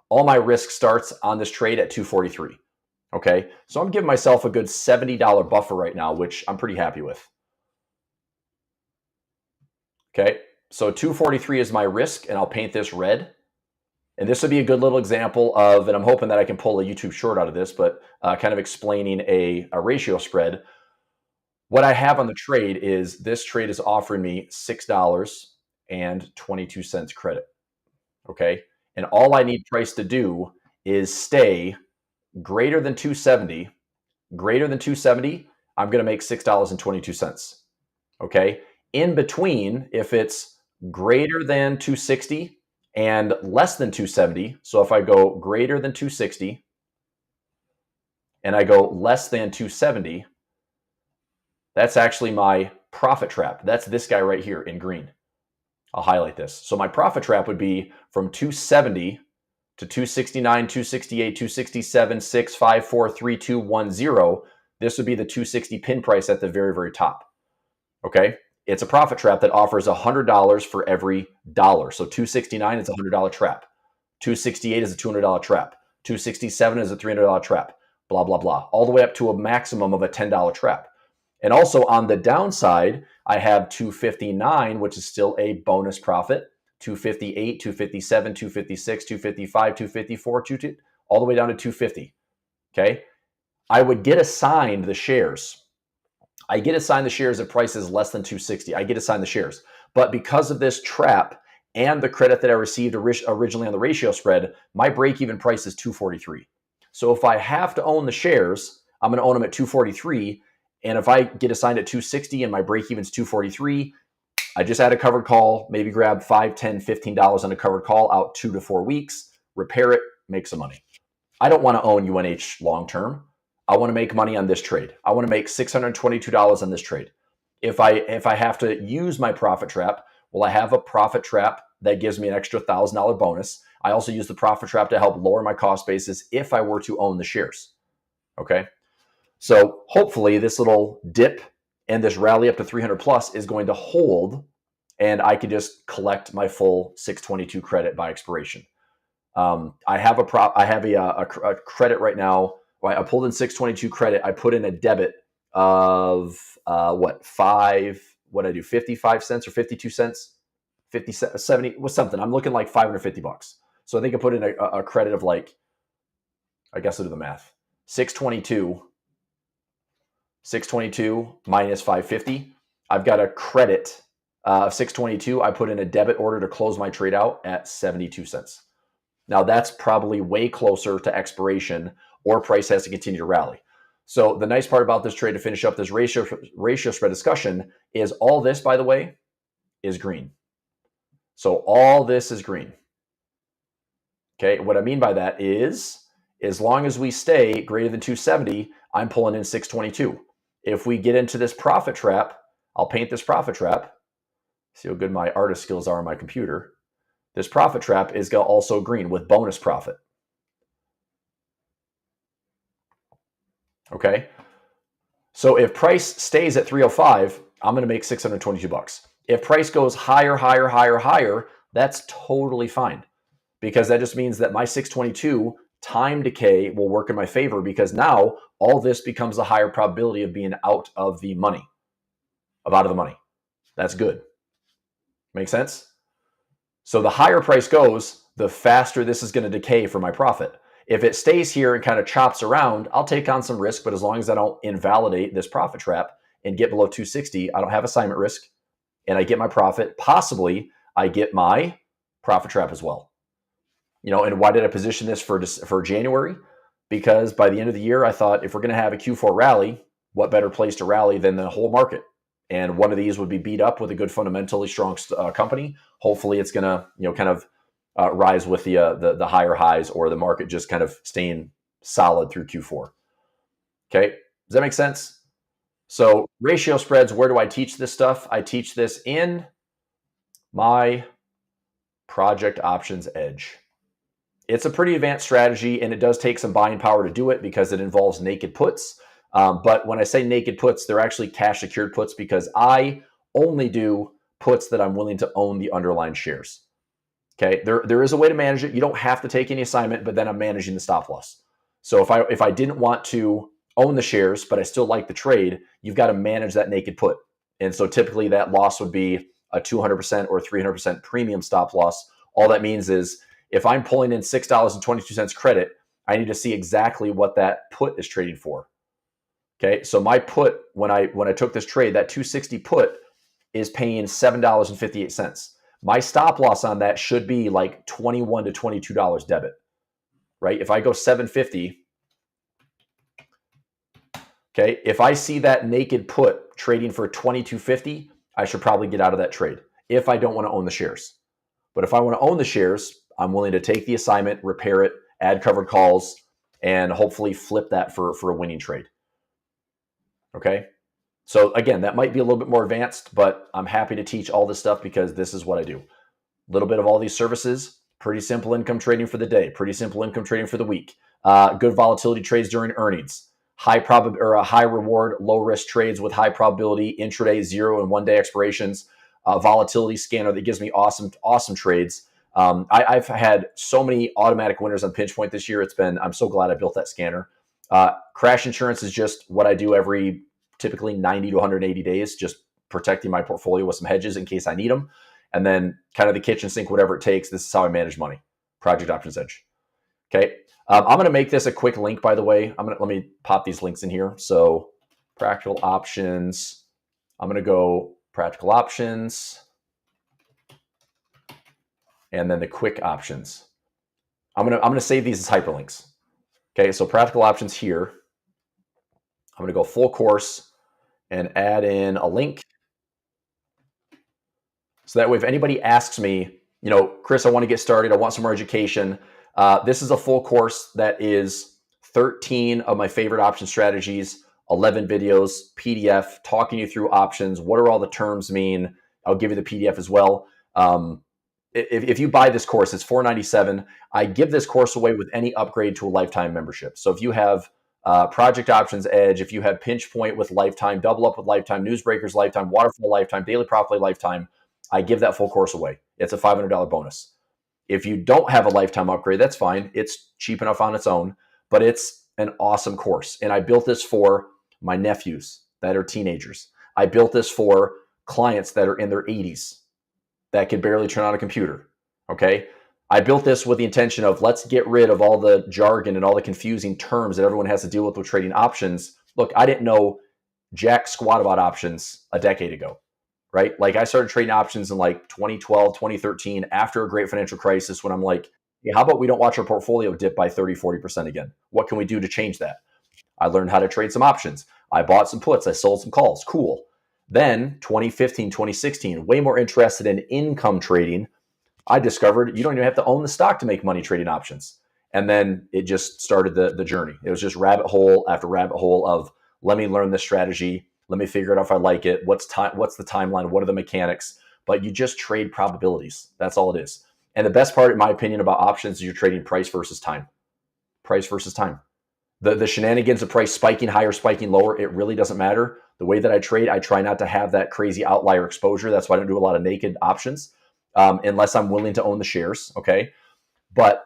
All my risk starts on this trade at 243. Okay, so I'm giving myself a good $70 buffer right now, which I'm pretty happy with. Okay, so 243 is my risk, and I'll paint this red. And this would be a good little example of, and I'm hoping that I can pull a YouTube short out of this, but kind of explaining a ratio spread. What I have on the trade is this trade is offering me $6.22 credit. Okay, and all I need price to do is stay greater than 270. Greater than 270, I'm going to make $6.22. Okay. In between, if it's greater than 260 and less than 270, so if I go greater than 260 and I go less than 270, that's actually my profit trap. That's this guy right here in green. I'll highlight this. So my profit trap would be from 270 to 269, 268, 267, 6, 5, 4, 3, 2, 1, 0. This would be the 260 pin price at the very, very top. Okay. It's a profit trap that offers $100 for every dollar. So 269 is a $100 trap. 268 is a $200 trap. 267 is a $300 trap. Blah, blah, blah. All the way up to a maximum of a $10 trap. And also on the downside, I have 259, which is still a bonus profit. 258, 257, 256, 255, 254, all the way down to 250. Okay. I would get assigned the shares. I get assigned the shares at prices less than 260. I get assigned the shares. But because of this trap and the credit that I received originally on the ratio spread, my break-even price is 243. So if I have to own the shares, I'm going to own them at 243. And if I get assigned at 260 and my break-even is 243, I just add a covered call, maybe grab $5, $10, $15 on a covered call out 2 to 4 weeks, repair it, make some money. I don't want to own UNH long-term. I want to make money on this trade. I want to make $622 on this trade. If I have to use my profit trap, well, I have a profit trap that gives me an extra $1,000 bonus. I also use the profit trap to help lower my cost basis if I were to own the shares. Okay. So hopefully this little dip and this rally up to 300 plus is going to hold, and I can just collect my full 622 credit by expiration. I have a credit right now. I pulled in 622 credit. I put in a debit of 55 cents or 52 cents, 50, 70 was something. I'm looking like $550. So I think I put in a credit of like, I guess I'll do the math. 622 minus 550. I've got a credit of 622. I put in a debit order to close my trade out at 72 cents. Now that's probably way closer to expiration, or price has to continue to rally. So the nice part about this trade, to finish up this ratio spread discussion, is all this, by the way, is green. So all this is green. Okay, what I mean by that is, as long as we stay greater than 270, I'm pulling in 622. If we get into this profit trap, I'll paint this profit trap. See how good my artist skills are on my computer. This profit trap is also green with bonus profit. Okay. So if price stays at 305, I'm going to make $622. If price goes higher, that's totally fine, because that just means that my 622 time decay will work in my favor, because now all this becomes a higher probability of being out of the money. That's good. Make sense? So the higher price goes, the faster this is going to decay for my profit. If it stays here and kind of chops around, I'll take on some risk, but as long as I don't invalidate this profit trap and get below 260, I don't have assignment risk, and I get my profit. Possibly I get my profit trap as well. And why did I position this for January? Because by the end of the year, I thought, if we're going to have a Q4 rally, what better place to rally than the whole market? And one of these would be beat up with a good, fundamentally strong company. Hopefully it's going to, kind of rise with the higher highs, or the market just kind of staying solid through Q4. Okay. Does that make sense? So ratio spreads, where do I teach this stuff? I teach this in my Project Options Edge. It's a pretty advanced strategy, and it does take some buying power to do it because it involves naked puts. But when I say naked puts, they're actually cash secured puts, because I only do puts that I'm willing to own the underlying shares. Okay, there is a way to manage it. You don't have to take any assignment, but then I'm managing the stop loss. So if I didn't want to own the shares, but I still like the trade, you've got to manage that naked put. And so typically that loss would be a 200% or 300% premium stop loss. All that means is if I'm pulling in $6.22 credit, I need to see exactly what that put is trading for. Okay, so my put when I took this trade, that 260 put is paying $7.58. My stop loss on that should be like $21 to $22 debit, right? If I go 750, okay, if I see that naked put trading for 22.50, I should probably get out of that trade if I don't want to own the shares. But if I want to own the shares, I'm willing to take the assignment, repair it, add covered calls, and hopefully flip that for a winning trade. Okay. So again, that might be a little bit more advanced, but I'm happy to teach all this stuff because this is what I do. A little bit of all these services, pretty simple income trading for the day, pretty simple income trading for the week, good volatility trades during earnings, high reward, low risk trades with high probability, intraday 0 and 1 day expirations, volatility scanner that gives me awesome trades. I've had so many automatic winners on Pinch Point this year. I'm so glad I built that scanner. Crash insurance is just what I do every typically 90 to 180 days, just protecting my portfolio with some hedges in case I need them. And then kind of the kitchen sink, whatever it takes. This is how I manage money. Project Options Edge. Okay. I'm going to make this a quick link, by the way. Let me pop these links in here. So practical options. I'm going to go practical options and then the quick options. I'm going to save these as hyperlinks. Okay. So practical options here. I'm going to go full course and add in a link. So that way, if anybody asks me, Chris, I want to get started, I want some more education. This is a full course that is 13 of my favorite option strategies, 11 videos, PDF, talking you through options. What do all the terms mean? I'll give you the PDF as well. If you buy this course, it's $497. I give this course away with any upgrade to a lifetime membership. So if you have Project Options Edge, if you have Pinch Point with lifetime, Double Up with lifetime, Newsbreakers lifetime, Waterfall lifetime, Daily Profit lifetime, I give that full course away. It's a $500 bonus. If you don't have a lifetime upgrade, that's fine. It's cheap enough on its own, but it's an awesome course. And I built this for my nephews that are teenagers. I built this for clients that are in their 80s that can barely turn on a computer. Okay. I built this with the intention of let's get rid of all the jargon and all the confusing terms that everyone has to deal with trading options. Look, I didn't know jack squat about options a decade ago. Right? Like I started trading options in like 2012, 2013 after a great financial crisis when I'm like, hey, how about we don't watch our portfolio dip by 30, 40% again? What can we do to change that? I learned how to trade some options. I bought some puts. I sold some calls. Cool. Then 2015, 2016, way more interested in income trading. I discovered you don't even have to own the stock to make money trading options. And then it just started the journey. It was just rabbit hole after rabbit hole of let me learn this strategy. Let me figure out if I like it. What's the timeline? What are the mechanics? But you just trade probabilities. That's all it is. And the best part, in my opinion, about options is you're trading price versus time. Price versus time. The shenanigans of price spiking higher, spiking lower, it really doesn't matter. The way that I trade, I try not to have that crazy outlier exposure. That's why I don't do a lot of naked options unless I'm willing to own the shares. Okay. But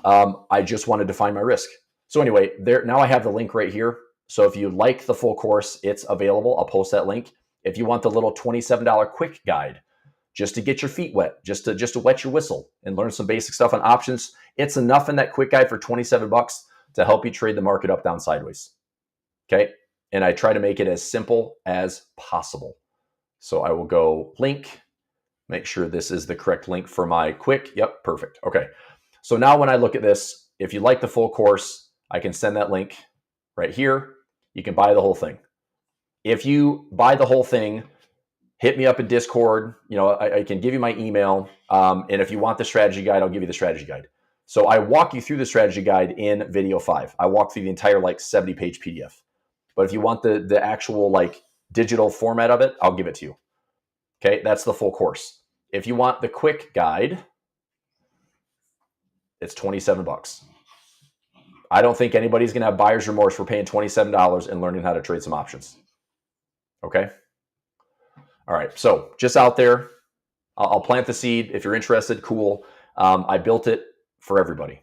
I just want to define my risk. So anyway, now I have the link right here. So if you like the full course, it's available. I'll post that link. If you want the little $27 quick guide, just to get your feet wet, just to wet your whistle and learn some basic stuff on options, it's enough in that quick guide for $27 to help you trade the market up, down, sideways. Okay. And I try to make it as simple as possible. So I will go link, make sure this is the correct link for my quick. Yep. Perfect. Okay. So now when I look at this, if you like the full course, I can send that link right here. You can buy the whole thing. If you buy the whole thing, hit me up in Discord. I can give you my email. And if you want the strategy guide, I'll give you the strategy guide. So I walk you through the strategy guide in video 5. I walk through the entire 70-page PDF. But if you want the actual digital format of it, I'll give it to you. Okay, that's the full course. If you want the quick guide, it's $27. I don't think anybody's going to have buyer's remorse for paying $27 and learning how to trade some options. Okay. All right. So just out there, I'll plant the seed. If you're interested, cool. I built it for everybody.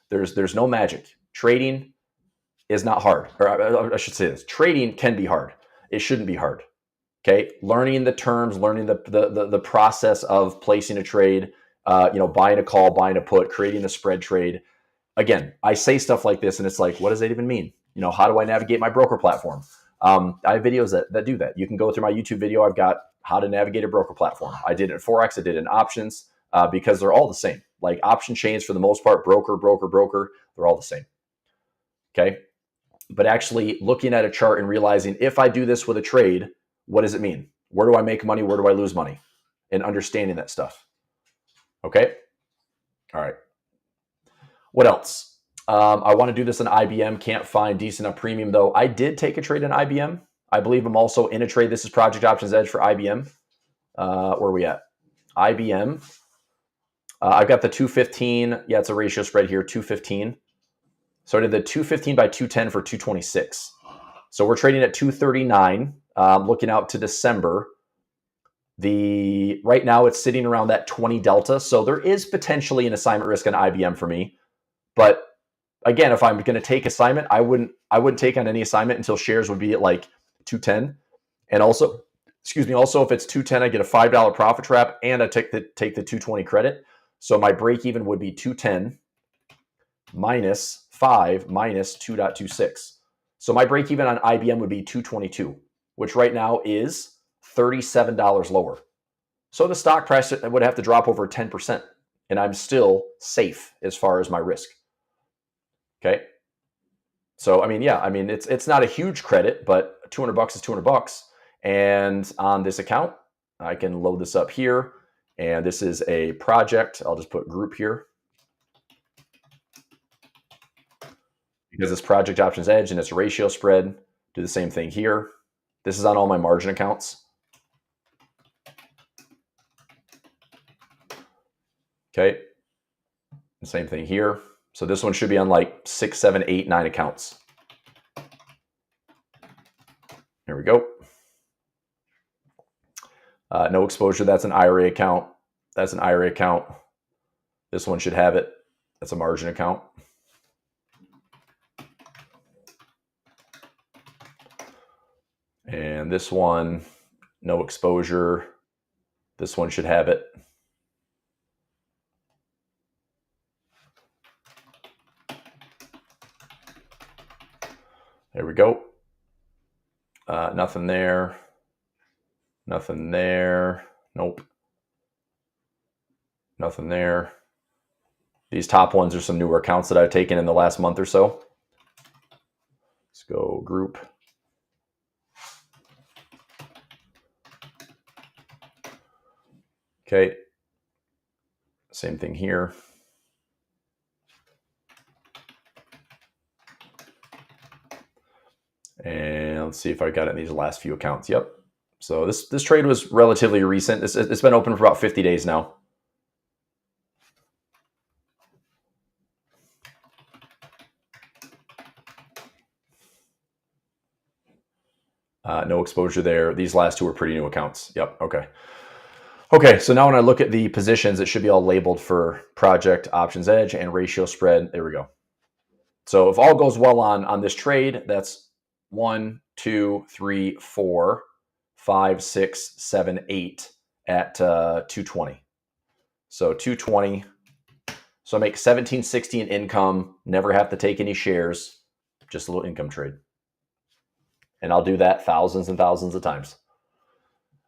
There's no magic. Trading is not hard. Or I should say this. Trading can be hard. It shouldn't be hard. Okay. Learning the terms, learning the process of placing a trade, buying a call, buying a put, creating a spread trade. Again, I say stuff like this and it's like, what does that even mean? How do I navigate my broker platform? I have videos that do that. You can go through my YouTube video. I've got how to navigate a broker platform. I did it in FOREX. I did it in options because they're all the same. Like option chains for the most part, broker, they're all the same. Okay. But actually looking at a chart and realizing if I do this with a trade, what does it mean? Where do I make money? Where do I lose money? And understanding that stuff. Okay. All right. What else? I want to do this in IBM. Can't find decent enough premium though. I did take a trade in IBM. I believe I'm also in a trade. This is Project Options Edge for IBM. Where are we at? IBM. I've got the 215. Yeah, it's a ratio spread here, 215. So I did the 215 by 210 for 226. So we're trading at 239. Looking out to December. Right now it's sitting around that 20 delta. So there is potentially an assignment risk on IBM for me. But again, if I'm going to take assignment, I wouldn't take on any assignment until shares would be at like 210. And also, if it's 210, I get a $5 profit trap and I take the 220 credit. So my break even would be 210 minus 5 minus 2.26. So my break even on IBM would be 222, which right now is $37 lower. So the stock price would have to drop over 10%, and I'm still safe as far as my risk. Okay. So, it's not a huge credit, but $200 is $200. And on this account, I can load this up here. And this is a project. I'll just put group here because it's Project Options Edge and it's a ratio spread. Do the same thing here. This is on all my margin accounts. Okay. The same thing here. So this one should be on like 6, 7, 8, 9 accounts. Here we go. No exposure. That's an IRA account. That's an IRA account. This one should have it. That's a margin account. And this one, no exposure. This one should have it. There we go. Nothing there. Nothing there. Nope. Nothing there. These top ones are some newer accounts that I've taken in the last month or so. Let's go group. Okay. Same thing here. And let's see if I got it in these last few accounts. Yep. So this trade was relatively recent. It's been open for about 50 days now. No exposure there. These last two are pretty new accounts. Yep. Okay. Okay. So now when I look at the positions, it should be all labeled for Project Options Edge and ratio spread. There we go. So if all goes well on this trade, that's 1, 2, 3, 4, 5, 6, 7, 8 at 220. So 220. So I make 1760 in income, never have to take any shares, just a little income trade. And I'll do that thousands and thousands of times.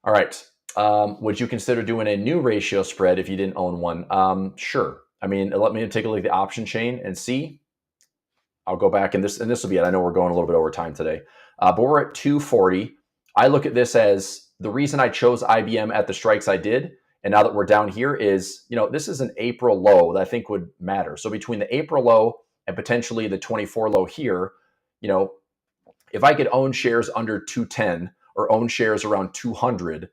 All right. Would you consider doing a new ratio spread if you didn't own one? Sure. Let me take a look at the option chain and see. I'll go back and this will be it. I know we're going a little bit over time today, but we're at 240. I look at this as the reason I chose IBM at the strikes I did. And now that we're down here is, this is an April low that I think would matter. So between the April low and potentially the 24 low here, if I could own shares under 210 or own shares around 200,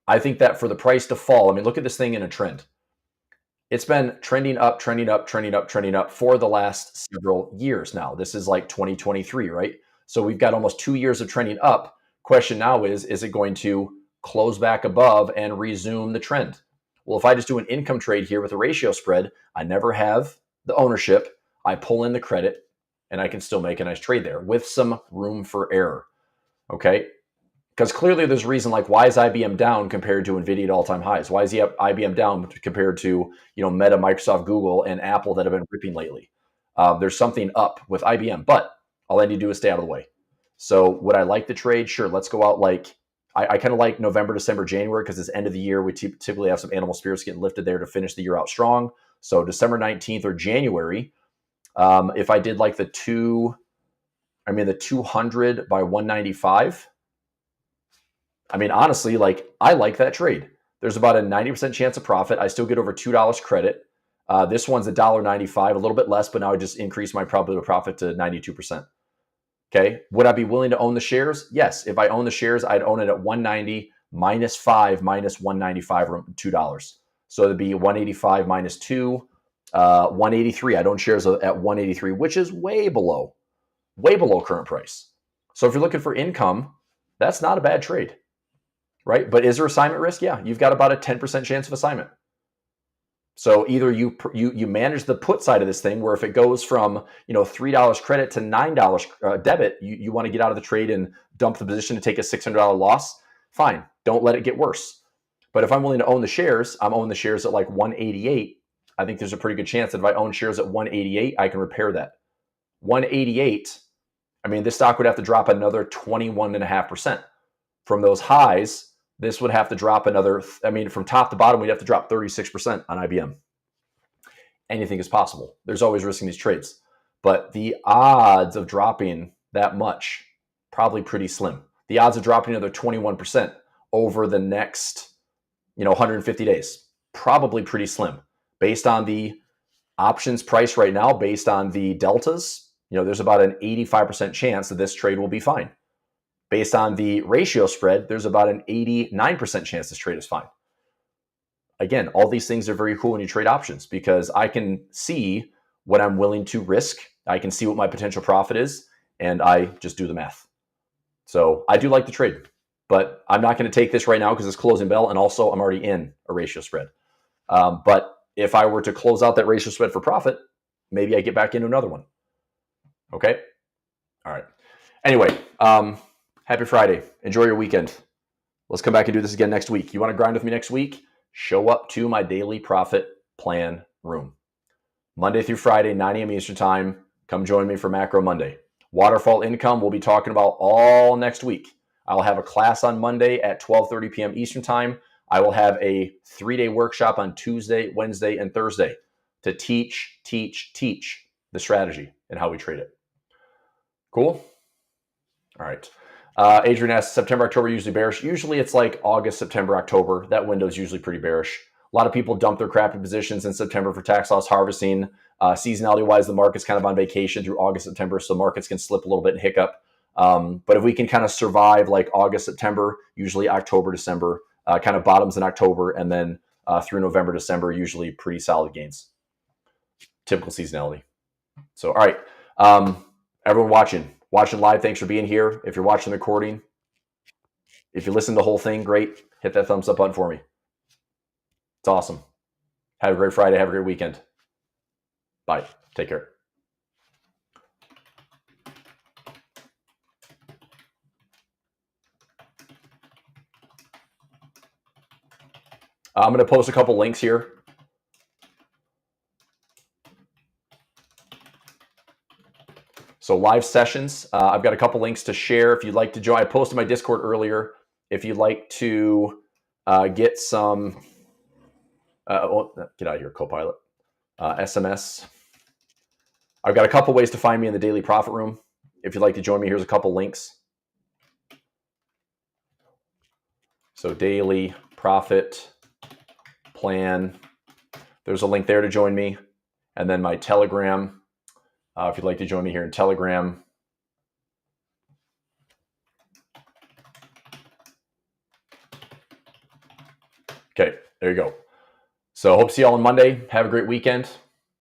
I think that for the price to fall, look at this thing in a trend. It's been trending up for the last several years now. This is like 2023, right? So we've got almost 2 years of trending up. Question now is it going to close back above and resume the trend? Well, if I just do an income trade here with a ratio spread, I never have the ownership. I pull in the credit, and I can still make a nice trade there with some room for error. Okay. Because clearly there's a reason, like, why is IBM down compared to NVIDIA at all-time highs? Why is IBM down compared to, Meta, Microsoft, Google, and Apple that have been ripping lately? There's something up with IBM, but all I need to do is stay out of the way. So would I like the trade? Sure. Let's go out like, I kind of like November, December, January, because it's end of the year. We typically have some animal spirits getting lifted there to finish the year out strong. So December 19th or January, if I did like the 200 by 195, I mean, honestly, like, I like that trade. There's about a 90% chance of profit. I still get over $2 credit. This one's $1.95, a little bit less, but now I just increase my probability of profit to 92%. Okay. Would I be willing to own the shares? Yes. If I own the shares, I'd own it at 190 minus 5 minus 195 or $2. So it'd be 185 minus 2, 183. I'd own shares at 183, which is way below current price. So if you're looking for income, that's not a bad trade, right? But is there assignment risk? Yeah, you've got about a 10% chance of assignment. So either you manage the put side of this thing, where if it goes from $3 credit to $9 debit, you want to get out of the trade and dump the position to take a $600 loss. Fine, don't let it get worse. But if I'm willing to own the shares, I'm owning the shares at like 188. I think there's a pretty good chance that if I own shares at 188, I can repair that. 188. I mean, this stock would have to drop another 21.5% from those highs. This would have to drop another, from top to bottom, we'd have to drop 36% on IBM. Anything is possible. There's always risk in these trades. But the odds of dropping that much, probably pretty slim. The odds of dropping another 21% over the next, 150 days, probably pretty slim. Based on the options price right now, based on the deltas, there's about an 85% chance that this trade will be fine. Based on the ratio spread, there's about an 89% chance this trade is fine. Again, all these things are very cool when you trade options, because I can see what I'm willing to risk. I can see what my potential profit is, and I just do the math. So I do like the trade, but I'm not going to take this right now because it's closing bell, and also I'm already in a ratio spread. But if I were to close out that ratio spread for profit, maybe I get back into another one. Okay? All right. Anyway, happy Friday. Enjoy your weekend. Let's come back and do this again next week. You want to grind with me next week? Show up to my daily profit plan room. Monday through Friday, 9 a.m. Eastern time. Come join me for Macro Monday. Waterfall income we'll be talking about all next week. I'll have a class on Monday at 12:30 p.m. Eastern time. I will have a 3-day workshop on Tuesday, Wednesday, and Thursday to teach the strategy and how we trade it. Cool? All right. Adrian asks, September, October usually bearish. Usually it's like August, September, October. That window is usually pretty bearish. A lot of people dump their crappy positions in September for tax loss harvesting. Seasonality-wise, the market's kind of on vacation through August, September, so markets can slip a little bit and hiccup. But if we can kind of survive like August, September, usually October, December, kind of bottoms in October, and then through November, December, usually pretty solid gains. Typical seasonality. So, all right. Everyone watching live, thanks for being here. If you're watching the recording, if you listen to the whole thing, great. Hit that thumbs up button for me. It's awesome. Have a great Friday. Have a great weekend. Bye. Take care. I'm going to post a couple links here. So live sessions, I've got a couple links to share if you'd like to join. I posted my Discord earlier. If you'd like to get some, get out of here, Copilot, SMS. I've got a couple ways to find me in the Daily Profit Room. If you'd like to join me, here's a couple links. So Daily Profit Plan. There's a link there to join me. And then my Telegram. If you'd like to join me here in Telegram. Okay, there you go. So hope to see you all on Monday. Have a great weekend.